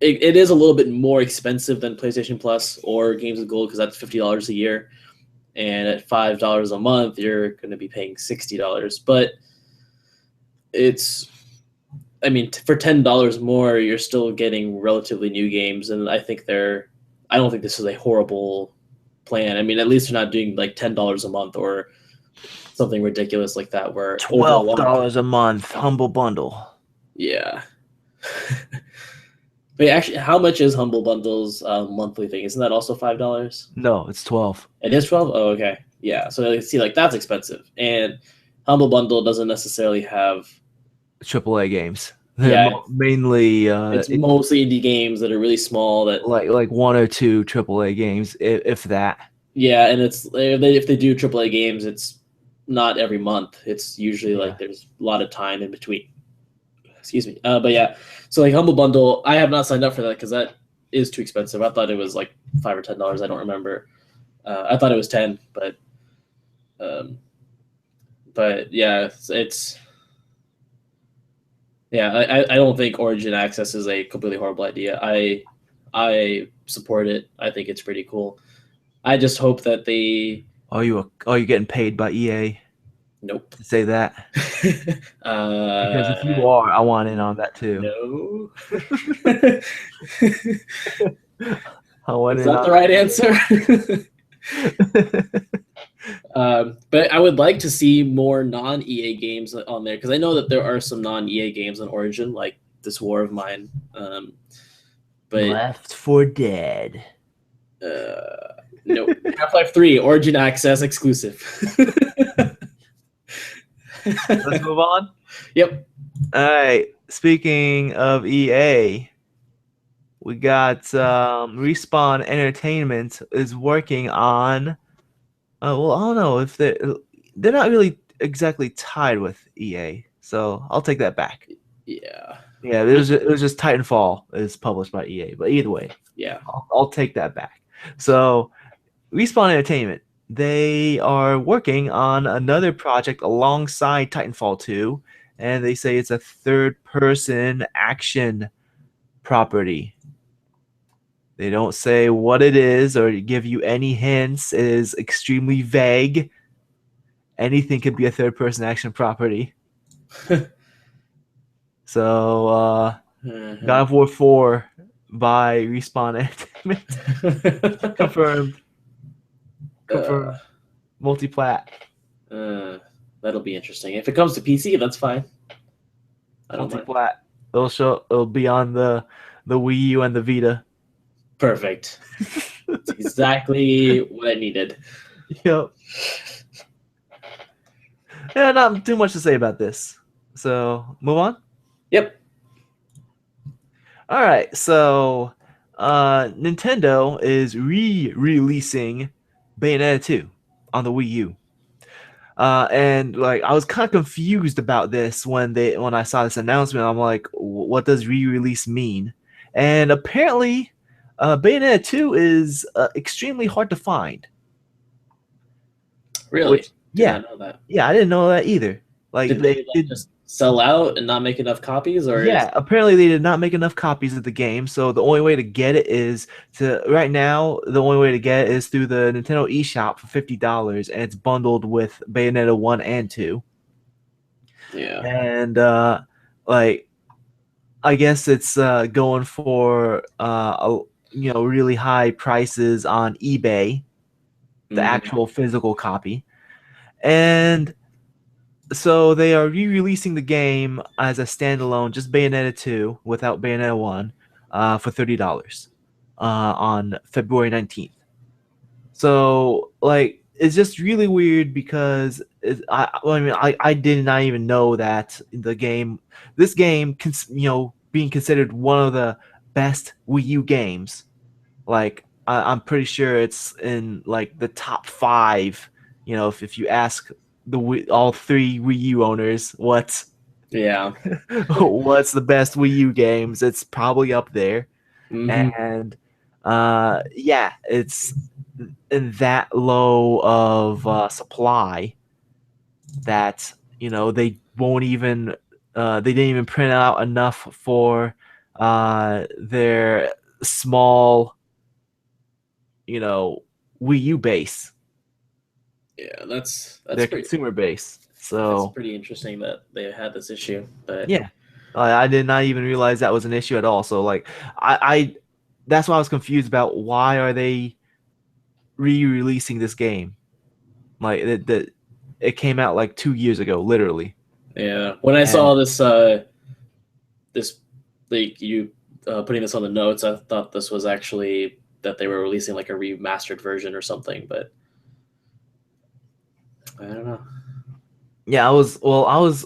is a little bit more expensive than PlayStation Plus or Games with Gold because that's $50 a year, and at $5 a month, you're going to be paying $60. But it's, I mean, for $10 more, you're still getting relatively new games, and I don't think this is a horrible plan. I mean, at least they're not doing like $10 a month or something ridiculous like that, where over the long term, $12 a month, humble bundle. yeah. But actually, how much is Humble Bundle's monthly thing? Isn't that also $5? No, it's 12. It is 12. Oh, okay, yeah. So you see, like that's expensive, and Humble Bundle doesn't necessarily have. AAA games. They're Yeah, mainly it's mostly indie games that are really small. That like one or two AAA games, if that. yeah, and it's if they do AAA games, it's not every month. It's usually Yeah. like there's a lot of time in between. Excuse me. But yeah, so like Humble Bundle, I have not signed up for that because that is too expensive. I thought it was like $5 or $10. I don't remember. I thought it was 10, but But yeah, it's yeah. I don't think Origin Access is a completely horrible idea. I support it. I think it's pretty cool. I just hope that they You're getting paid by EA nope. to say that? Because if you uh, are, I want in on that too. no. I want Is in that on the right answer? that. But I would like to see more non EA games on there because I know that there are some non EA games on Origin, like this War of Mine. But Left 4 Dead. no, Half-Life 3 Origin Access exclusive. Let's move on. Yep. All right. Speaking of EA, we got Respawn Entertainment is working on. Well, I don't know if they're not really exactly tied with EA, so I'll take that back. Yeah. Yeah, it was just Titanfall is published by EA, but either way, Yeah. I'll take that back. So Respawn Entertainment, they are working on another project alongside Titanfall 2, and they say it's a third-person action property. They don't say what it is or give you any hints. It is extremely vague. Anything could be a third-person action property. So, God of War 4 by Respawn Entertainment. Confirmed. Confirmed. Multiplat. That'll be interesting. If it comes to PC, that's fine. I don't mind. Multiplat. It'll be on the Wii U and the Vita. Perfect. That's exactly what I needed. Yep. Yeah, not too much to say about this. So move on. Yep. All right. So Nintendo is re-releasing Bayonetta 2 on the Wii U. And like I was kind of confused about this when I saw this announcement. I'm like, what does re-release mean? And apparently, Bayonetta 2 is extremely hard to find. Really? Which, Did yeah, not know that. yeah, I didn't know that either. Like Did they just sell out and not make enough copies, or yeah, apparently they did not make enough copies of the game, so the only way to get it is right now, the only way to get it is through the Nintendo eShop for $50, and it's bundled with Bayonetta 1 and 2. Yeah. And like I guess it's going for really high prices on eBay, the actual physical copy. And so they are re-releasing the game as a standalone, just Bayonetta 2 without Bayonetta 1, for $30 on February 19th. So like it's just really weird because I did not even know that this game being considered one of the best Wii U games. Like I'm pretty sure it's in like the top 5. If you ask all 3 Wii U owners what's Yeah. what's the best Wii U games, it's probably up there. Mm-hmm. And yeah, it's in that low of supply that they won't even they didn't even print out enough for their small Wii U base, Yeah, that's their pretty. consumer base. It's So pretty interesting that they had this issue, but yeah, I did not even realize that was an issue at all. So like I that's why I was confused about why are they re-releasing this game. Like it came out like 2 years ago, literally. yeah. When I saw this, this like you putting this on the notes, I thought this was actually that they were releasing like a remastered version or something, but I don't know. Yeah, I was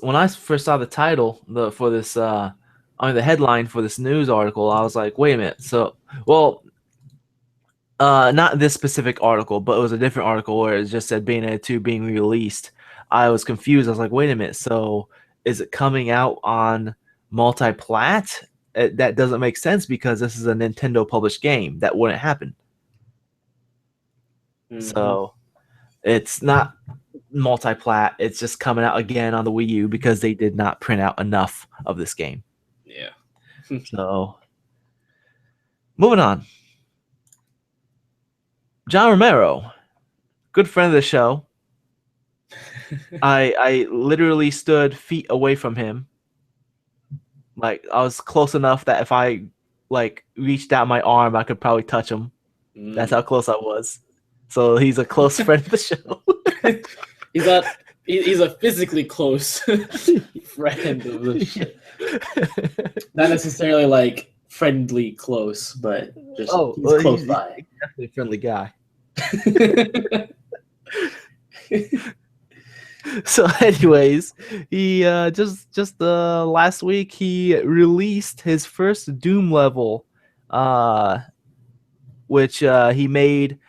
when I first saw the title for this the headline for this news article, I was like, wait a minute. So, well, not this specific article, but it was a different article where it just said Bayonetta 2 being released. I was confused. I was like, wait a minute. So, is it coming out on multi-plat? That doesn't make sense because this is a Nintendo published game. That wouldn't happen. Mm-hmm. So, it's not multi-plat. It's just coming out again on the Wii U because they did not print out enough of this game. Yeah. So, moving on. John Romero, good friend of the show. I literally stood feet away from him. Like I was close enough that if I like reached out my arm, I could probably touch him. That's how close I was. So he's a close friend of the show. He's not. He's a physically close friend of the show. Not necessarily like friendly close, but just he's close by. He's definitely a friendly guy. So, anyways, he just last week he released his first Doom level, which he made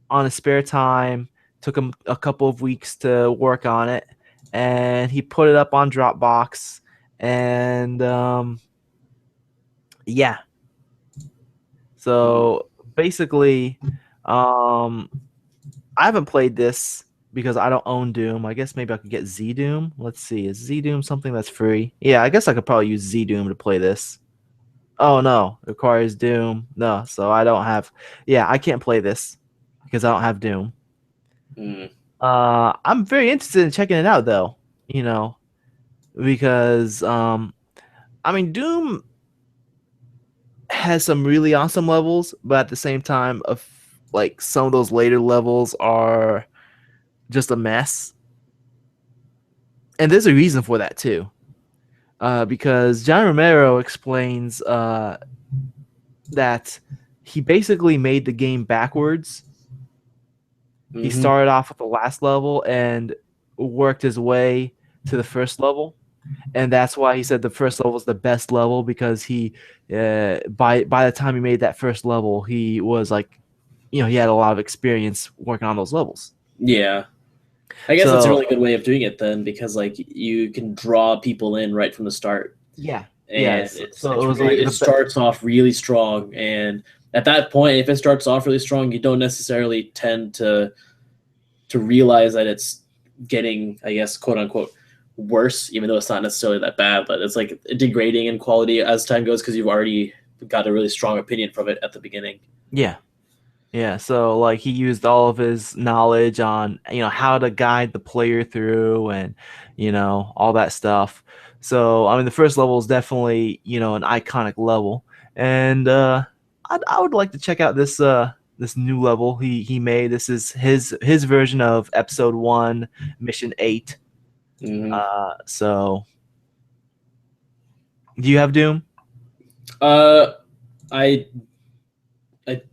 on his spare time. Took him a couple of weeks to work on it, and he put it up on Dropbox. And yeah, so basically, I haven't played this because I don't own Doom. I guess maybe I could get Z Doom. Let's see, is Z Doom something that's free? Yeah, I guess I could probably use Z Doom to play this. Oh no, it requires Doom. No, so I don't have. Yeah, I can't play this because I don't have Doom. I'm very interested in checking it out though. You know, because I mean, Doom has some really awesome levels, but at the same time, like some of those later levels are just a mess. And there's a reason for that too, because John Romero explains that he basically made the game backwards. He started off with the last level and worked his way to the first level. And that's why he said the first level is the best level, because he by the time he made that first level, he was like, he had a lot of experience working on those levels. Yeah, I guess that's a really good way of doing it then, because like you can draw people in right from the start. Yeah, and it starts off really strong, and at that point, if it starts off really strong, you don't necessarily tend to realize that it's getting, I guess, quote unquote, worse, even though it's not necessarily that bad, but it's like degrading in quality as time goes because you've already got a really strong opinion from it at the beginning. Yeah, so like he used all of his knowledge on how to guide the player through, and all that stuff. So I mean, the first level is definitely an iconic level, and I would like to check out this this new level he made. This is his version of episode 1, mission 8. So do you have Doom? I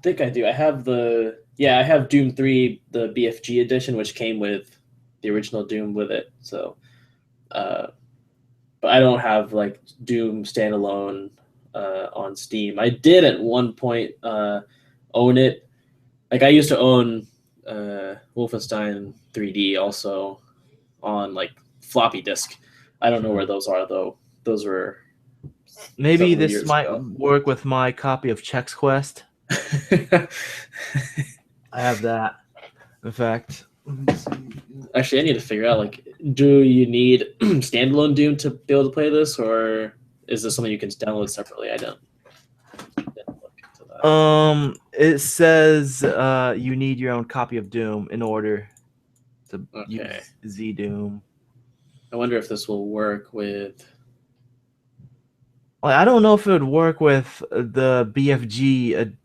think I do. I have I have Doom 3, the BFG edition, which came with the original Doom with it. So, but I don't have like Doom standalone on Steam. I did at one point own it. Like I used to own Wolfenstein 3D also on like floppy disk. I don't know where those are though. Those were maybe this might work with my copy of Chex Quest. I have that. In fact, actually, I need to figure out, like, do you need standalone Doom to be able to play this, or is this something you can download separately? I didn't look into that. It says you need your own copy of Doom in order to use Z Doom. I wonder if this will work with. Like, I don't know if it would work with the BFG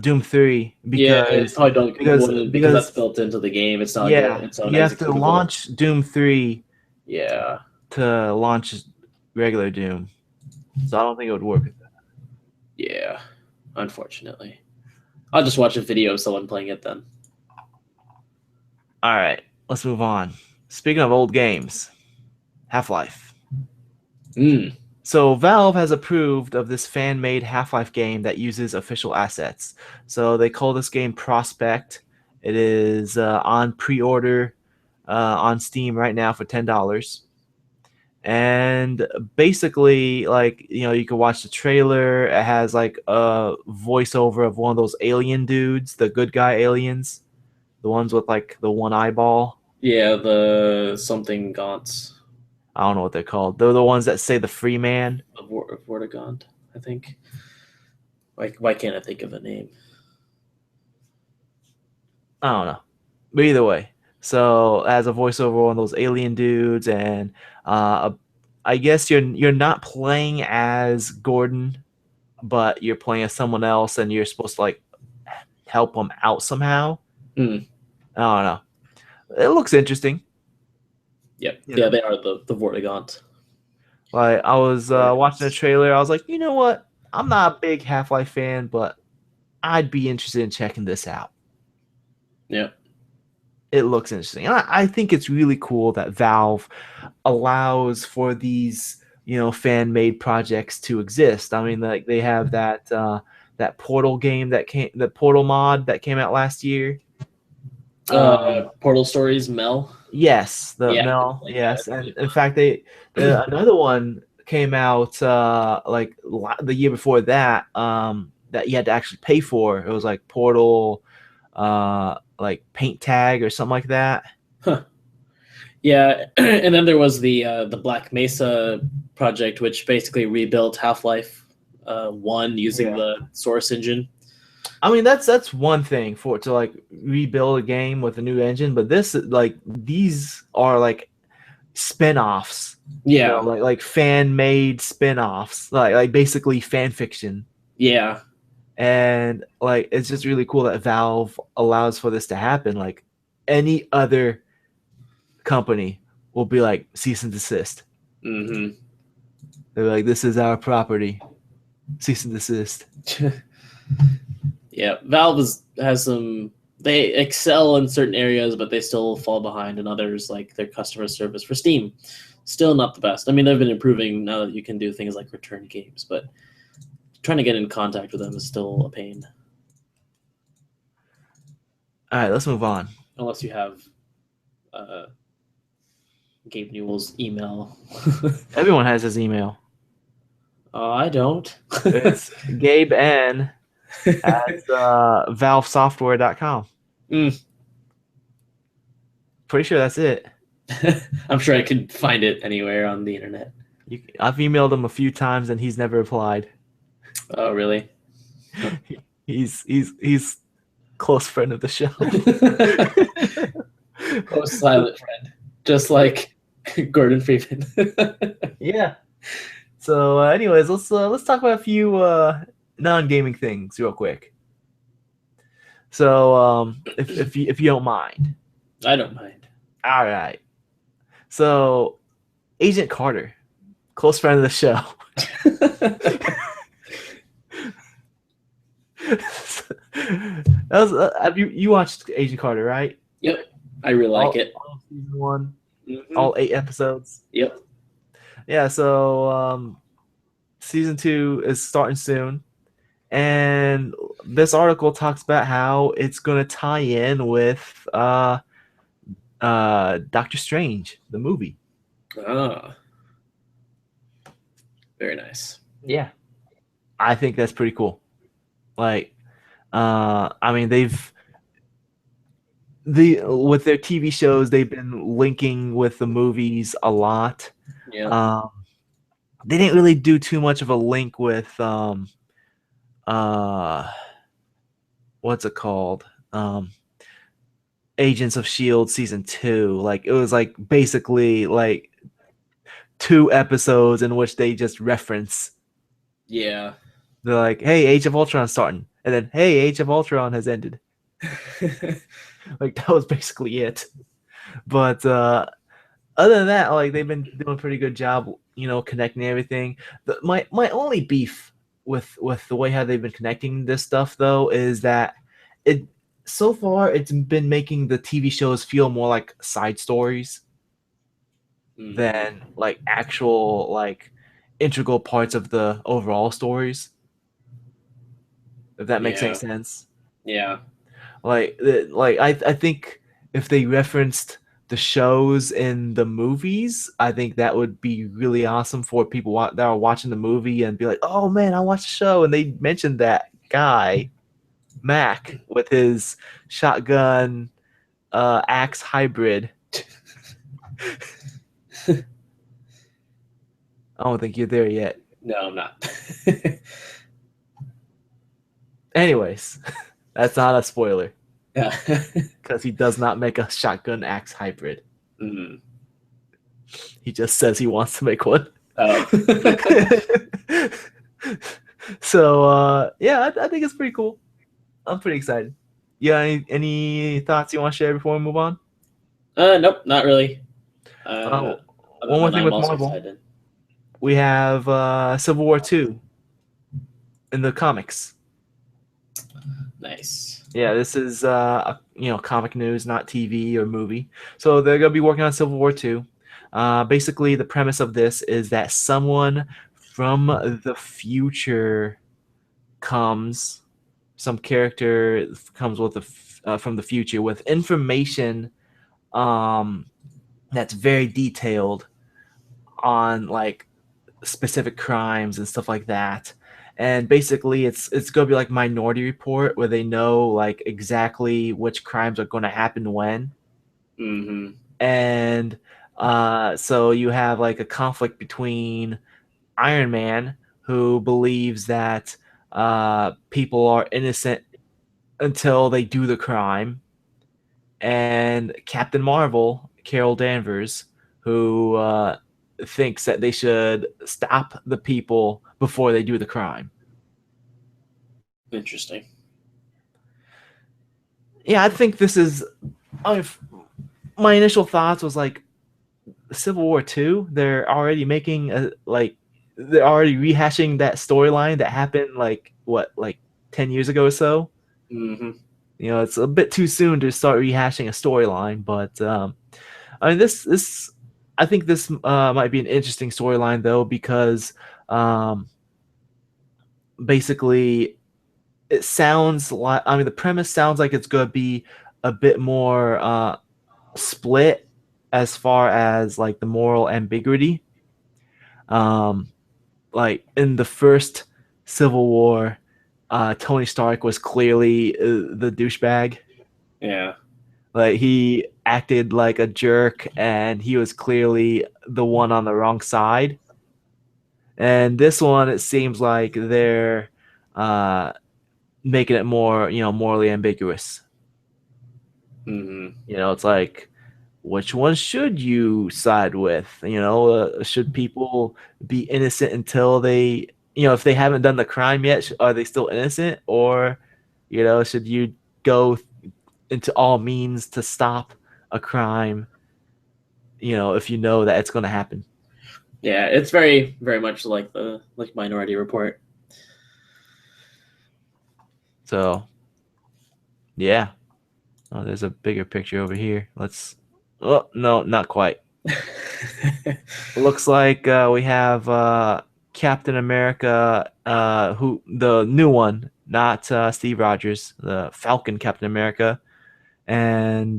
Doom 3 because because that's built into the game. It's not. Yeah, you have to launch Doom 3. Yeah. To launch regular Doom, so I don't think it would work with that. Yeah, unfortunately. I'll just watch a video of someone playing it then. All right, let's move on. Speaking of old games, Half-Life. So Valve has approved of this fan-made Half-Life game that uses official assets. So they call this game Prospect. It is on pre-order on Steam right now for $10. And basically, like, you can watch the trailer. It has like a voiceover of one of those alien dudes, the good guy aliens, the ones with like the one eyeball. Yeah, the something Gaunts I don't know what they're called. They're the ones that say the free man. of Vortigaunt, I think. Why can't I think of the name? I don't know. But either way, so as a voiceover on those alien dudes, and uh, I guess you're not playing as Gordon, but you're playing as someone else, and you're supposed to like help them out somehow. Hmm. I don't know. It looks interesting. Yep. You Yeah, know, they are the Vortigaunt. like I was watching a Vortigaunt. trailer. I was like, you know what? I'm not a big Half Life fan, but I'd be interested in checking this out. Yeah. It looks interesting. And I think it's really cool that Valve allows for these, fan made projects to exist. I mean, like they have that Portal game the Portal mod that came out last year. Um, Portal Stories, Mel. yes, the Yeah, Mel, like that. yes, It's and really in fact, another one came out like the year before that. That you had to actually pay for. It was like Portal, like paint tag or something like that. fun. Huh. Yeah, and then there was the Black Mesa project, which basically rebuilt Half Life One using Yeah. the Source engine. I mean, that's one thing for it to like rebuild a game with a new engine, but this like these are like spin-offs, Yeah, like fan-made spin-offs, like basically fan fiction. yeah. And like it's just really cool that Valve allows for this to happen. Like any other company will be like cease and desist. Hmm. They're like, this is our property. Cease and desist. Yeah, Valve has some. They excel in certain areas, but they still fall behind in others, like their customer service for Steam. Still not the best. I mean, they've been improving now that you can do things like return games, but trying to get in contact with them is still a pain. All right, let's move on. Unless you have uh, Gabe Newell's email. Everyone has his email. I don't. It's Gabe N at valvesoftware.com. Mm. Pretty sure that's it. I'm sure I could find it anywhere on the internet. I've emailed him a few times and he's never replied. Oh, really? He's close friend of the show. Oh, silent friend, just like Gordon Freeman. Yeah. So, anyways, let's talk about a few non-gaming things real quick. So, if you don't mind. I don't mind. All right. So, Agent Carter, close friend of the show. That was have you watched Agent Carter, right? Yep, I really like it. All season one, Mm-hmm. all 8 episodes. Yep. Yeah, so season 2 is starting soon, and this article talks about how it's gonna tie in with Doctor Strange, the movie. Ah, very nice. Yeah, I think that's pretty cool. Like, I mean, with their TV shows, they've been linking with the movies a lot. Yeah. Um, they didn't really do too much of a link with uh, what's it called? Agents of Shield season 2. Like it was like basically like 2 episodes in which they just reference. Yeah. They're like, "Hey, Age of Ultron starting," and then, "Hey, Age of Ultron has ended." Like that was basically it. But other than that, like they've been doing a pretty good job, connecting everything. My only beef with the way how they've been connecting this stuff though is that it so far it's been making the TV shows feel more like side stories than like actual like integral parts of the overall stories. If that makes any Yeah. sense. Yeah. I think if they referenced the shows in the movies, I think that would be really awesome for people that are watching the movie and be like, "Oh man, I watched the show," and they mentioned that guy Mac with his shotgun axe hybrid. I don't think you're there yet. No, I'm not. Anyways, that's not a spoiler Yeah. because he does not make a shotgun axe hybrid. Mm. He just says he wants to make one. Oh. So yeah, I think it's pretty cool. I'm pretty excited. Yeah, any thoughts you want to share before we move on? Nope, not really. Uh, Oh, Other one more than thing I'm with also Marvel. excited. We have Civil War 2 in the comics. Nice. Yeah, this is comic news, not TV or movie. So they're gonna be working on Civil War 2. Basically, the premise of this is that someone from the future comes, some character comes with from the future with information um, that's very detailed on like specific crimes and stuff like that. And basically, it's gonna be like Minority Report, where they know like exactly which crimes are going to happen when. Mm-hmm. And so you have like a conflict between Iron Man, who believes that people are innocent until they do the crime, and Captain Marvel, Carol Danvers, who thinks that they should stop the people before they do the crime. Interesting. Yeah, I think this is. I my initial thoughts was like Civil War Two. They're already making they're already rehashing that storyline that happened like what, like 10 years ago or so. Mm-hmm. It's a bit too soon to start rehashing a storyline, but I mean, this I think this might be an interesting storyline though, because um, basically it sounds like, I mean, the premise sounds like it's going to be a bit more split as far as like the moral ambiguity. Um, like in the first Civil War, Tony Stark was clearly the douchebag. Yeah. Like he acted like a jerk, and he was clearly the one on the wrong side. And this one, it seems like they're uh, making it more, morally ambiguous. Mm-hmm. It's like, which one should you side with? Should people be innocent until they, if they haven't done the crime yet, are they still innocent? Or, should you go into all means to stop a crime, if you know that it's going to happen? Yeah, it's very, very much like the Minority Report. So, yeah. Oh, there's a bigger picture over here. Oh, no, not quite. Looks like we have Captain America, who the new one, not Steve Rogers, the Falcon Captain America, and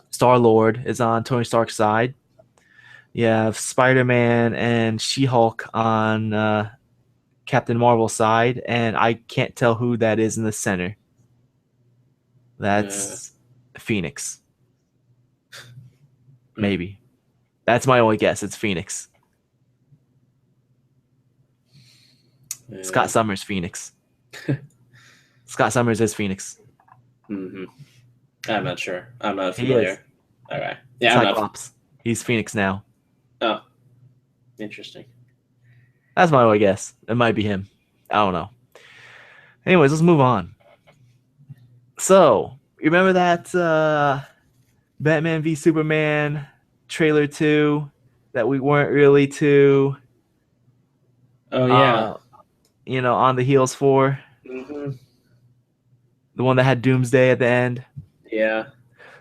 Star Lord is on Tony Stark's side. You have Spider Man and She Hulk on Captain Marvel's side, and I can't tell who that is in the center. uh, That's Phoenix, maybe. That's my only guess. It's Phoenix. uh, Scott Summers, Phoenix. Scott Summers is Phoenix. mm-hmm. I'm not sure. I'm not He is. familiar. Okay. Yeah, I'm not. Cyclops. He's Phoenix now. Oh, interesting. That's my only guess. It might be him. I don't know. Anyways, let's move on. So, you remember that Batman v Superman trailer 2 that we weren't really too, Oh yeah. uh, on the heels for? Mm-hmm. The one that had Doomsday at the end? Yeah.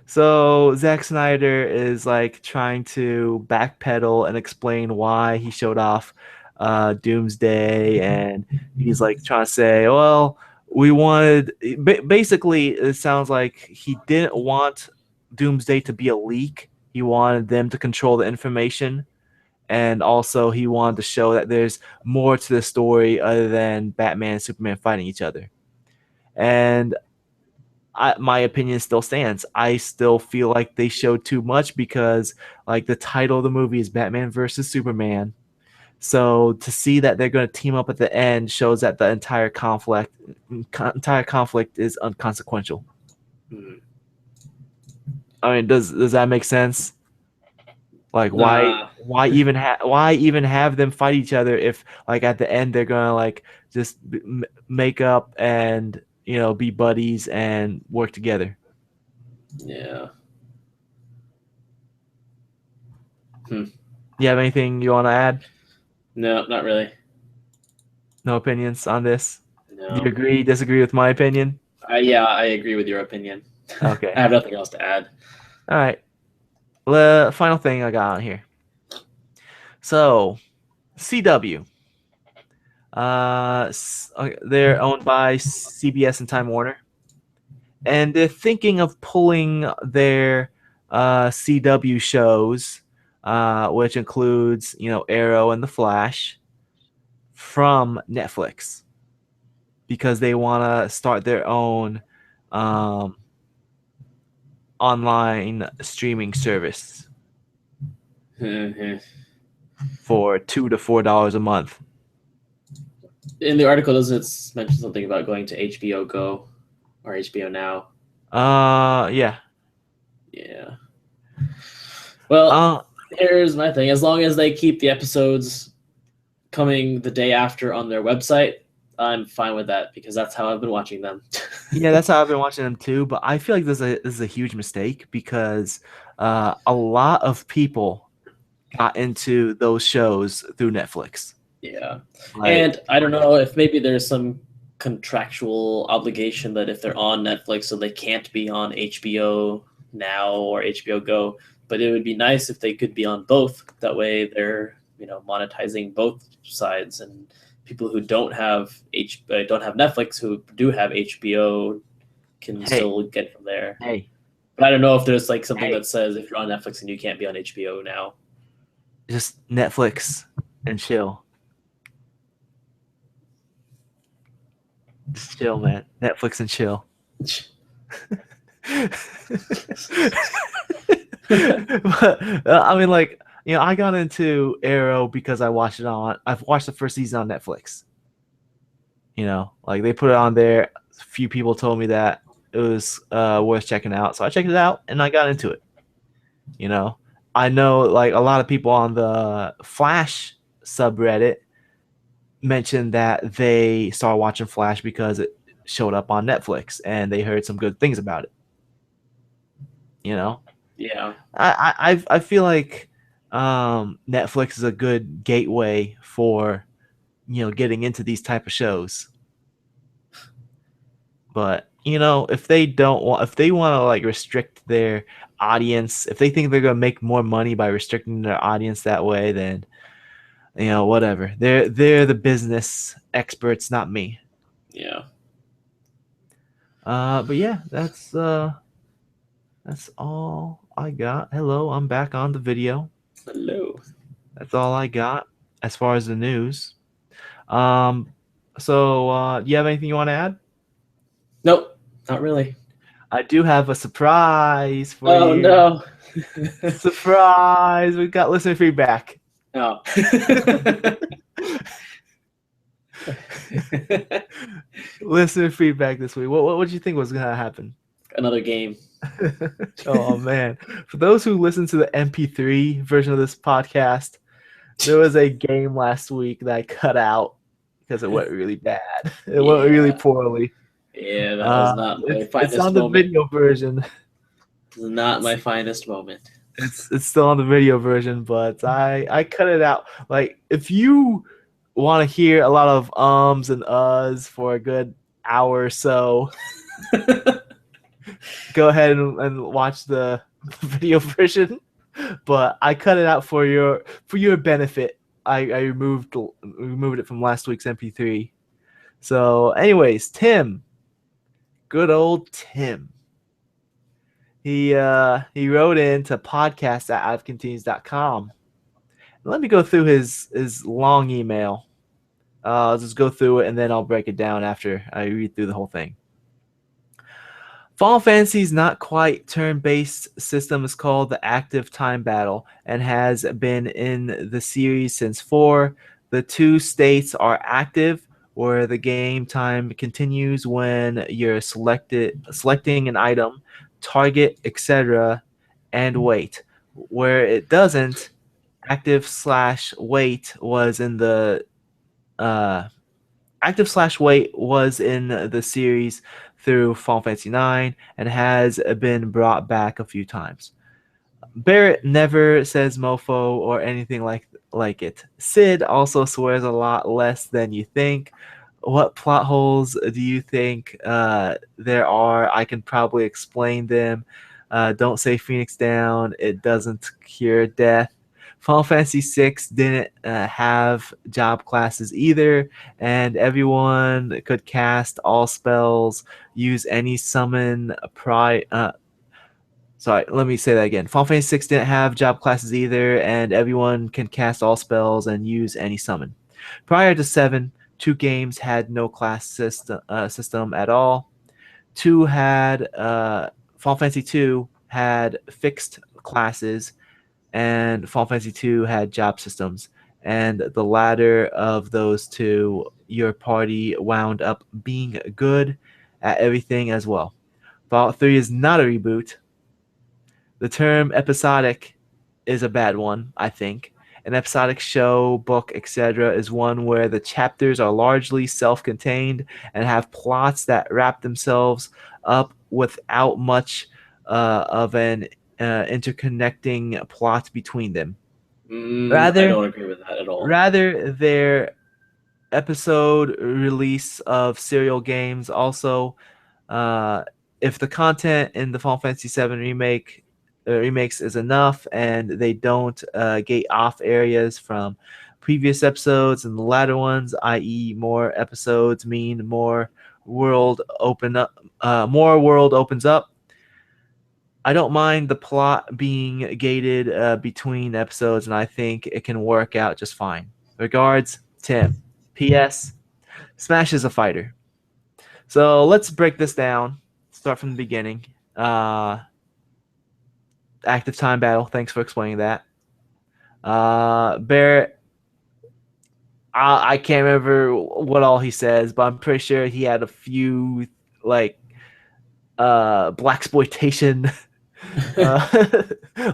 So Zack Snyder is like trying to backpedal and explain why he showed off Doomsday, and he's like trying to say, well, we wanted. Basically, it sounds like he didn't want Doomsday to be a leak. He wanted them to control the information, and also he wanted to show that there's more to the story other than Batman and Superman fighting each other. And my opinion still stands. I still feel like they showed too much because like the title of the movie is Batman versus Superman. So to see that they're going to team up at the end shows that the entire conflict is unconsequential. Hmm. I mean, does that make sense? Like Nah. why even have them fight each other if like at the end they're gonna like just make up and be buddies and work together. Yeah. Hmm. You have anything you want to add? No, not really. No opinions on this? Do you No. agree, disagree with my opinion? Yeah, I agree with your opinion. I Okay. have nothing else to add. All right. The final thing I got on here. So, CW. They're owned by CBS and Time Warner, and they're thinking of pulling their CW shows, which includes Arrow and The Flash, from Netflix because they want to start their own um, online streaming service In for $2 to $4 a month. the article, doesn't it mention something about going to HBO Go or HBO Now? Yeah. Yeah. Well, Uh, here's my thing. As long as they keep the episodes coming the day after on their website, I'm fine with that because that's how I've been watching them. yeah, that's how I've been watching them too. But I feel like this is a huge mistake because a lot of people got into those shows through Netflix. Yeah. Like, And I don't know if maybe there's some contractual obligation that if they're on Netflix, so they can't be on HBO Now or HBO Go. But it would be nice if they could be on both. That way they're, monetizing both sides, and people who don't have Netflix, who do have HBO, can hey, still get from there. hey, But I don't know if there's like something hey, that says if you're on Netflix and you can't be on HBO Now. just Netflix and chill. Just chill, man. Netflix and chill. But I mean, like, I got into Arrow because I've watched the first season on Netflix. Like they put it on there. A few people told me that it was worth checking out, so I checked it out and I got into it. You know, I know like a lot of people on the Flash subreddit mentioned that they started watching Flash because it showed up on Netflix and they heard some good things about it. You know, Yeah. I feel like Netflix is a good gateway for getting into these type of shows. But if they want to like restrict their audience, if they think they're gonna make more money by restricting their audience that way, then whatever. They're the business experts, not me. Yeah. But yeah, that's all I got. Hello, I'm back on the video. Hello. That's all I got as far as the news. Um, so do you have anything you want to add? Nope, not really. I do have a surprise for Oh you. no. Surprise! We got listener feedback. Oh. Listener feedback this week. What did you think was gonna happen? Another game. Oh man! For those who listen to the MP3 version of this podcast, there was a game last week that I cut out because it went really bad. It went really Yeah. poorly. Yeah, that was not my It's on finest the moment. video version. This is not my finest moment. It's still on the video version, but I cut it out. Like if you want to hear a lot of ums and uhs for a good hour or so, go ahead and watch the video version. But I cut it out for your benefit. I removed it from last week's MP3. So, anyways, Tim, good old Tim. He wrote in to podcast@outofcontinues.com. Let me go through his long email. I'll just go through it and then I'll break it down after I read through the whole thing. Final Fantasy's not quite turn-based system is called the Active Time Battle and has been in the series since 4. The two states are active, where the game time continues when you're selecting an item, target, etc., and wait. Where it doesn't, active slash wait was in the uh, Active slash wait was in the series through Final Fantasy IX and has been brought back a few times. Barrett never says mofo or anything like it. Sid also swears a lot less than you think. What plot holes do you think there are? I can probably explain them. Don't say Phoenix down. It doesn't cure death. Final Fantasy VI didn't have job classes either, and everyone could cast all spells, use any summon, sorry, let me say that again. Final Fantasy VI didn't have job classes either, and everyone can cast all spells and use any summon. Prior to 7, two games had no class system at all. Final Fantasy 2 had fixed classes, and Final Fantasy 2 had job systems. And the latter of those two, your party wound up being good at everything as well. Fallout 3 is not a reboot. The term episodic is a bad one, I think. An episodic show, book, etc., is one where the chapters are largely self contained and have plots that wrap themselves up without much of an interconnecting plot between them. I Rather, don't agree with that at all. rather, their episode release of serial games also uh, if the content in the Final Fantasy VII remakes is enough, and they don't gate off areas from previous episodes and the latter ones, i.e., more episodes mean more world opens up. I don't mind the plot being gated between episodes, and I think it can work out just fine. Regards, Tim. P.S. Smash is a fighter. So let's break this down. Start from the beginning. Uh, Active time battle. Thanks for explaining that. Barrett, I can't remember what all he says, but I'm pretty sure he had a few like black exploitation uh,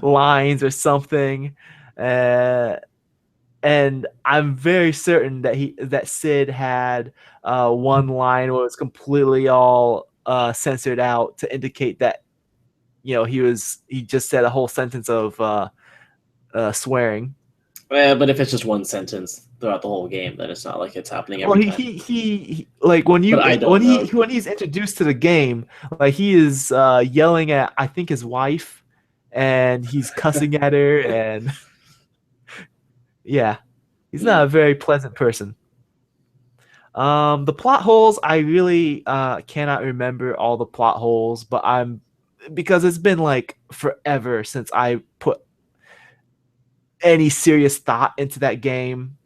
lines or something. Uh, and I'm very certain that Sid had one line where it was completely all censored out to indicate that he just said a whole sentence of swearing. But if it's just one sentence throughout the whole game, then it's not like it's happening Well, every time. like But I don't know. when he's introduced to the game, like he is yelling at I think his wife, and he's cussing at her, and yeah, he's not a very pleasant person. The plot holes, I really cannot remember all the plot holes, but I'm because it's been like forever since I put any serious thought into that game.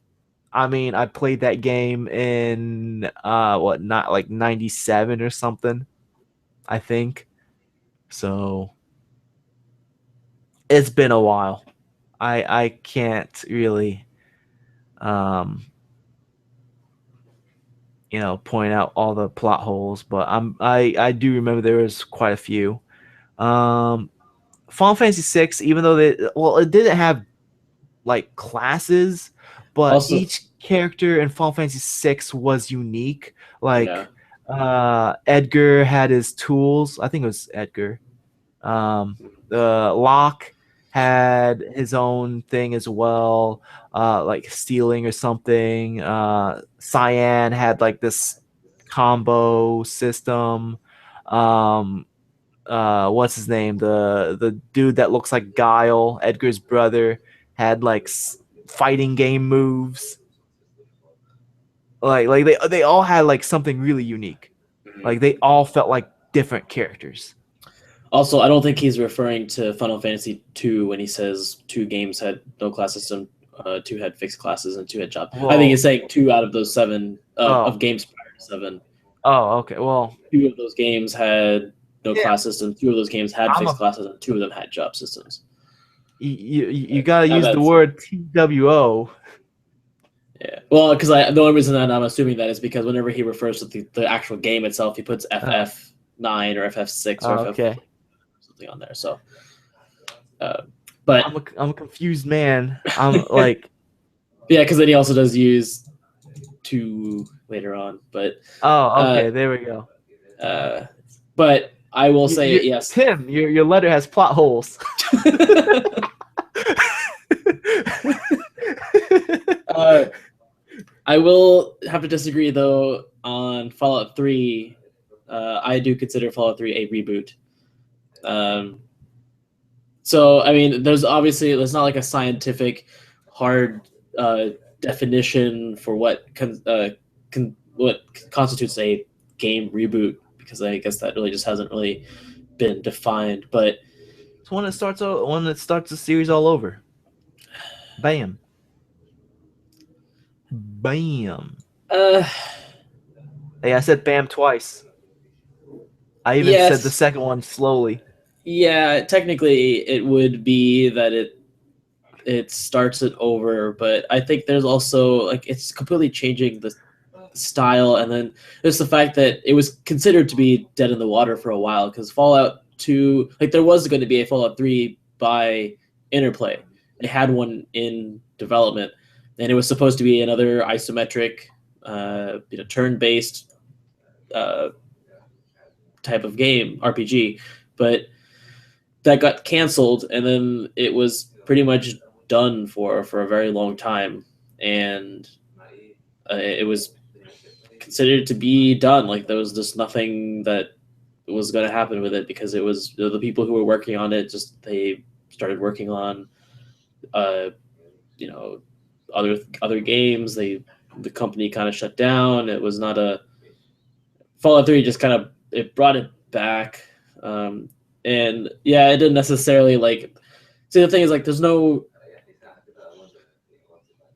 I mean, I played that game in not like 97 or something, I think. So it's been a while. I can't really um point out all the plot holes, but I do remember there was quite a few. Um Final Fantasy 6, even though it didn't have like classes, but Also, each character in Final Fantasy 6 was unique. yeah. Like Edgar had his tools. I think it was Edgar. Locke had his own thing as well, like stealing or something. Cyan had like this combo system. Um, what's his name? The dude that looks like Guile, Edgar's brother, had like fighting game moves. Like they all had like something really unique. Like Mhm. they all felt like different characters. Also, I don't think he's referring to Final Fantasy 2 when he says two games had no class system, two had fixed classes, and two had job. I think Well, he's saying two out of those seven oh, of games prior to 7. oh, okay. Well, Two of those games had no Yeah, class systems. 2 of those games had I'm fixed a classes, and 2 of them had job systems. you gotta Now use the that's word TWO. yeah. Well, because the only reason that I'm assuming that is because whenever he refers to the actual game itself, he puts Uh, FF9 or FF6 or FF okay. something on there. So, uh, but I'm a confused man. I'm like, yeah, because then he also does use 2 later on. oh, Uh, okay, there we go. uh, but I will say You, yes. Tim, your letter has plot holes. uh, I will have to disagree though on Fallout 3. I do consider Fallout 3 a reboot. Um, so I mean, there's not like a scientific hard definition for what constitutes a game reboot, because I guess that really just hasn't really been defined. But It's when it starts the series all over. Bam, bam. uh, Hey, I said bam twice. I even said the yes, second one slowly. yeah, technically it would be that it starts it over, but I think there's also like it's completely changing the style, and then there's the fact that it was considered to be dead in the water for a while, because Fallout 2, like there was going to be a Fallout 3 by Interplay. They had one in development, and it was supposed to be another isometric, turn-based uh, type of game, RPG, but that got canceled, and then it was pretty much done for a very long time, and it was considered to be done. Like there was just nothing that was going to happen with it, because it was the people who were working on it, just they started working on uh you know other games. The company kind of shut down. It was not a Fallout 3, just kind of it brought it back. And yeah, it didn't necessarily like see, the thing is like there's no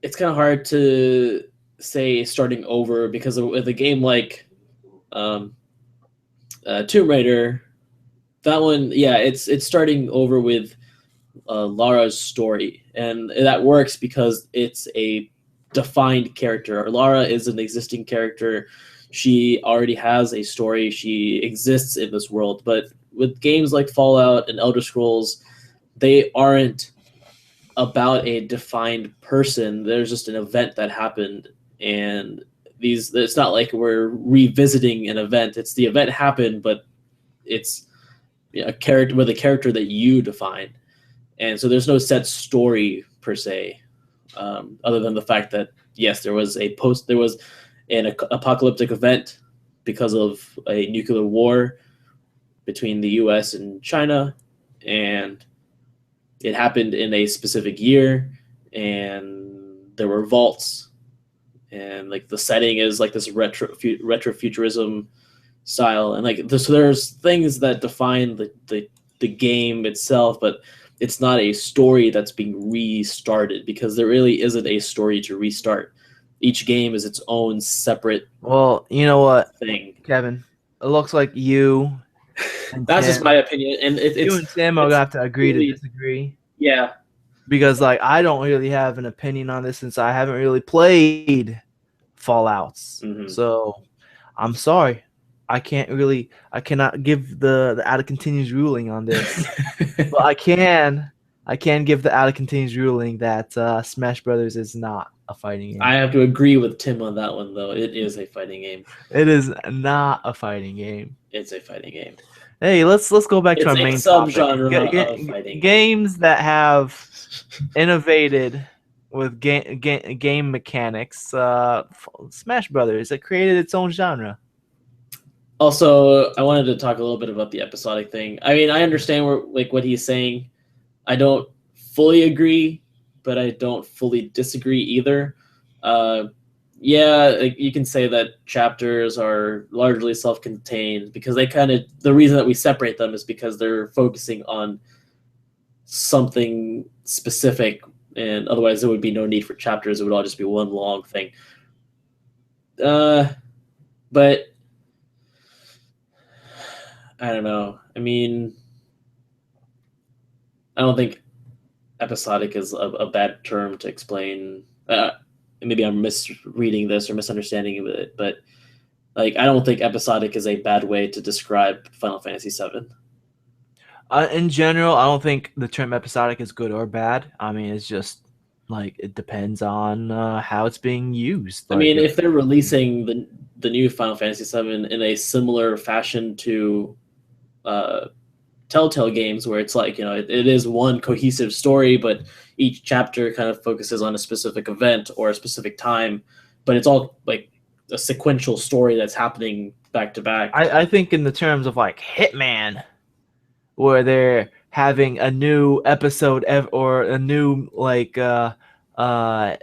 it's kind of hard to say starting over, because with a game like um Tomb Raider, that one, yeah, it's starting over with Lara's story, and that works because it's a defined character. Lara is an existing character. She already has a story. She exists in this world. But with games like Fallout and Elder Scrolls, they aren't about a defined person. There's just an event that happened, and it's not like we're revisiting an event. It's the event happened, but it's a character with a character that you define, and so there's no set story per se, other than the fact that yes, there was an apocalyptic event because of a nuclear war between the U.S. and China, and it happened in a specific year, and there were vaults, and like the setting is like this retro futurism style, and like so there's things that define the game itself, but it's not a story that's being restarted, because there really isn't a story to restart. Each game is its own separate Well, you know what, thing. Kevin? It looks like and That's just my Tim, opinion, and you and Tim are gonna it's have to agree to really disagree, yeah. because like I don't really have an opinion on this since I haven't really played Fallouts. Mm-hmm. So I'm sorry. I cannot give the out of continues ruling on this. But I can give the out of continues ruling that Smash Brothers is not a fighting I game. have to agree with Tim on that one, though. It is a fighting game. It is not a fighting game. It's a fighting game. Hey, let's go back to It's our a main topic. subgenre of fighting game. Games that have innovated with game mechanics. Smash Brothers, it created its own genre. Also, I wanted to talk a little bit about the episodic thing. I mean, I understand what he's saying. I don't fully agree, but I don't fully disagree either. Uh, yeah, like you can say that chapters are largely self-contained, because the reason that we separate them is because they're focusing on something specific, and otherwise there would be no need for chapters. It would all just be one long thing. But I don't know. I mean, I don't think episodic is a bad term to explain. Maybe I'm misreading this or misunderstanding it, but like I don't think episodic is a bad way to describe Final Fantasy VII. In general, I don't think the term episodic is good or bad. I mean, it's just like it depends on how it's being used. I Like, mean, if they're releasing the new Final Fantasy VII in a similar fashion to uh, Telltale games, where it's like it is one cohesive story, but each chapter kind of focuses on a specific event or a specific time, but it's all like a sequential story that's happening back to back. I think in the terms of like Hitman, where they're having a new episode or a new like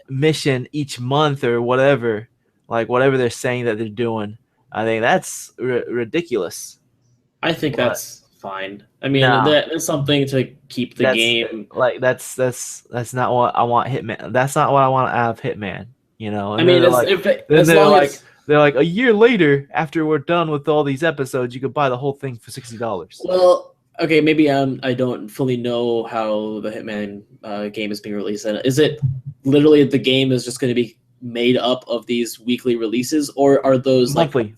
mission each month or whatever, like whatever they're saying that they're doing. I think that's ridiculous. I think But that's fine. I mean, no, that's something to keep the that's game. like that's not what I want Hitman. That's not what I want out of Hitman. I And then mean, they're like, then as long as they're like a year later after we're done with all these episodes, you could buy the whole thing for $60. well, okay, maybe I don't fully know how the Hitman game is being released. And is it literally the game is just going to be made up of these weekly releases, or are those like Monthly.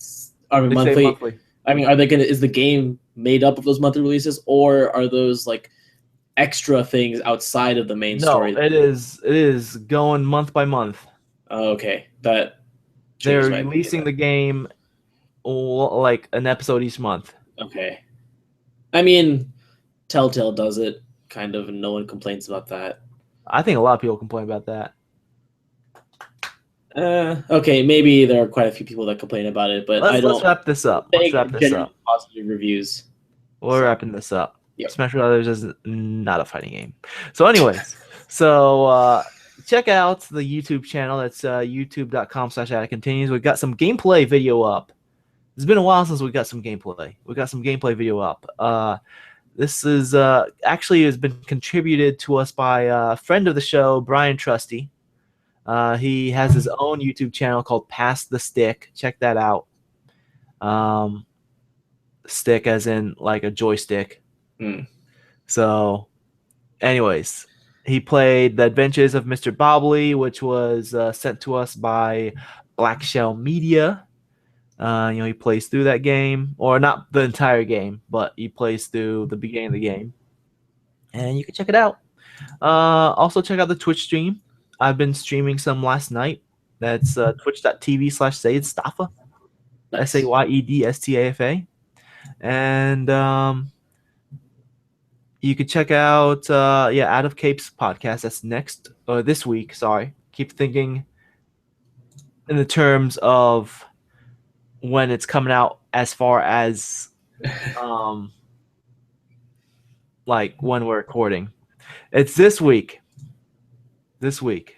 are They say monthly? monthly. I mean, are they gonna? Is the game made up of those monthly releases, or are those like extra things outside of the main No, story? it is. It is going month by month. Oh, okay, that They're changes my opinion. releasing the game like an episode each month. Okay, I mean, Telltale does it kind of, and no one complains about that. I think a lot of people complain about that. Okay, maybe there are quite a few people that complain about it, but I Let's don't. wrap this up. Let's wrap this Generally up. positive reviews. We're wrapping this up. Yep. Smash Brothers is not a fighting game. So, anyways, check out the YouTube channel. That's youtube.com/continues. We've got some gameplay video up. It's been a while since we got some gameplay. We got some gameplay video up. This is actually has been contributed to us by a friend of the show, Brian Trusty. He has his own YouTube channel called Pass the Stick. Check that out. Stick as in like a joystick. So, anyways, he played The Adventures of Mr. Bobbly, which was sent to us by Black Shell Media. He plays through that game, or not the entire game, but he plays through the beginning of the game, and you can check it out. Also, check out the Twitch stream. I've been streaming some last night. That's twitch.tv/SayedStafa. Nice. SAYEDSTAFA. And you can check out Out of Capes podcast. That's next or this week. Sorry, keep thinking in the terms of when it's coming out, as far as like when we're recording. It's this week. This week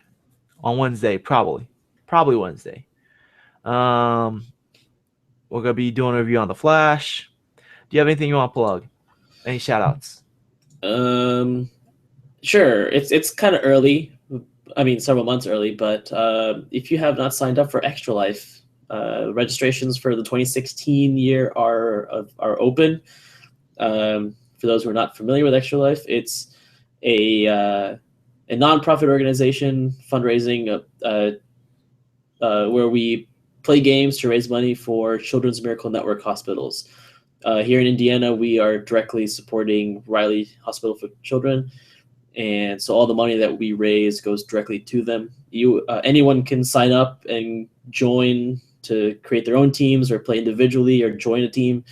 on Wednesday, probably Wednesday. We're gonna be doing a review on The Flash. Do you have anything you want to plug? Any shout outs? Sure. It's kind of early. I mean, several months early, but if you have not signed up for Extra Life, registrations for the 2016 year are open. For those who are not familiar with Extra Life, it's a nonprofit organization fundraising where we play games to raise money for Children's Miracle Network hospitals. Here in Indiana, we are directly supporting Riley Hospital for Children, and so all the money that we raise goes directly to them. Anyone can sign up and join to create their own teams or play individually or join a team.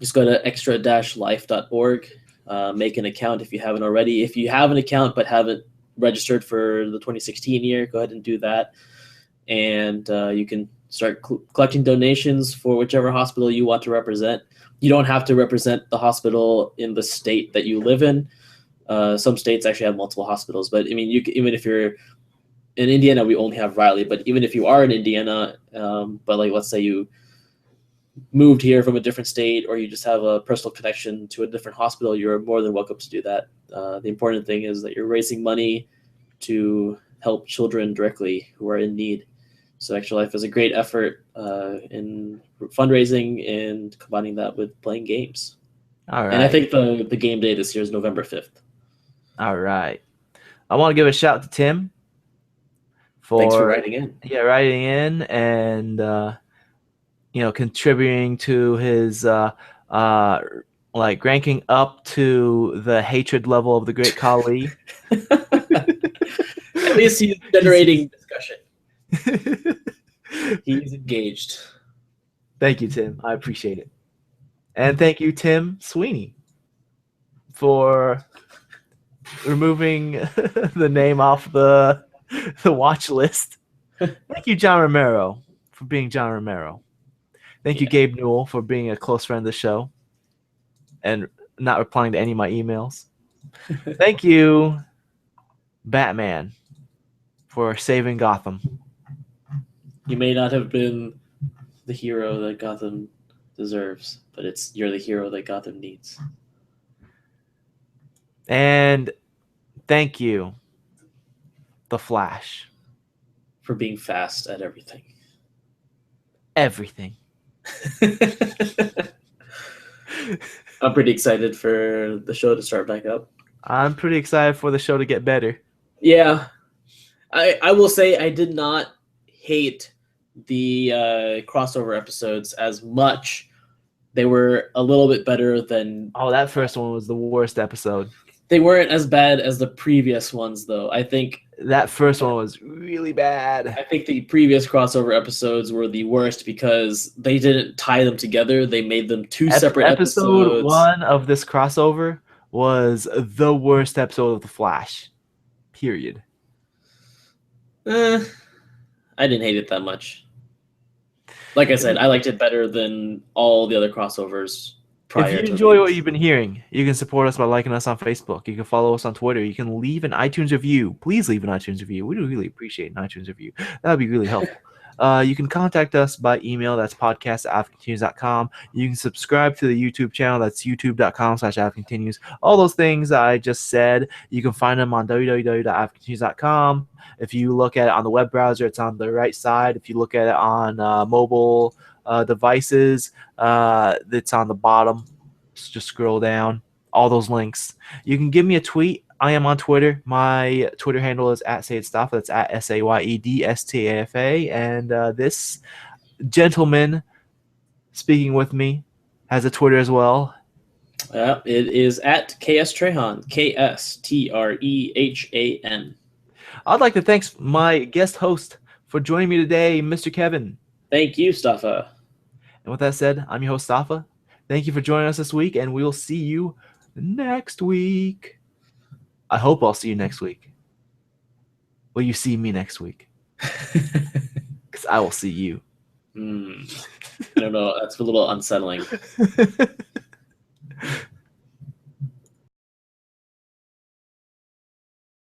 Just go to extra-life.org, make an account if you haven't already. If you have an account but haven't registered for the 2016 year, go ahead and do that. And you can start collecting donations for whichever hospital you want to represent. You don't have to represent the hospital in the state that you live in. Some states actually have multiple hospitals, but I mean, even if you're in Indiana, we only have Riley. But even if you are in Indiana, but like let's say you moved here from a different state, or you just have a personal connection to a different hospital, you're more than welcome to do that. The important thing is that you're raising money to help children directly who are in need. So Extra Life is a great effort in fundraising and combining that with playing games. All And I right. think the game day this year is November 5th. All right. I want to give a shout to Tim Thanks for for writing in. writing in and contributing to his uh, like ranking up to the hatred level of the Great Kali. At least he's generating discussion. He's engaged. Thank you, Tim. I appreciate it. And thank you, Tim Sweeney, for removing the name off the watch list. Thank you, John Romero, for being John Romero. Thank you, Gabe Newell, for being a close friend of the show and not replying to any of my emails. Thank you, Batman, for saving Gotham. You may not have been the hero that Gotham deserves, but you're the hero that Gotham needs. And thank you, The Flash, for being fast at everything. Everything. I'm pretty excited for the show to start back up. I'm pretty excited for the show to get better. Yeah. I will say I did not hate the crossover episodes as much. They were a little bit better than... Oh, that first one was the worst episode. They weren't as bad as the previous ones, though. I think... That first one was really bad. I think the previous crossover episodes were the worst because they didn't tie them together. They made them two separate episodes. Episode 1 of this crossover was the worst episode of The Flash. Period. I didn't hate it that much. Like I said, I liked it better than all the other crossovers prior. If you enjoy what you've been hearing, you can support us by liking us on Facebook. You can follow us on Twitter. You can leave an iTunes review. Please leave an iTunes review. We do really appreciate an iTunes review. That would be really helpful. You can contact us by email. That's podcast@AfContinues.com. You can subscribe to the YouTube channel. That's youtube.com/AfContinues. All those things I just said, you can find them on www.afcontinues.com. If you look at it on the web browser, it's on the right side. If you look at it on mobile devices, it's on the bottom. Just scroll down. All those links. You can give me a tweet. I am on Twitter. My Twitter handle is @SayedStafa. That's @SayedStafa. And this gentleman speaking with me has a Twitter as well. It is @KSTrehan. KSTREHAN. I'd like to thank my guest host for joining me today, Mr. Kevin. Thank you, Stafa. And with that said, I'm your host, Stafa. Thank you for joining us this week, and we'll see you next week. I hope I'll see you next week. Will you see me next week? Because I will see you. I don't know. That's a little unsettling.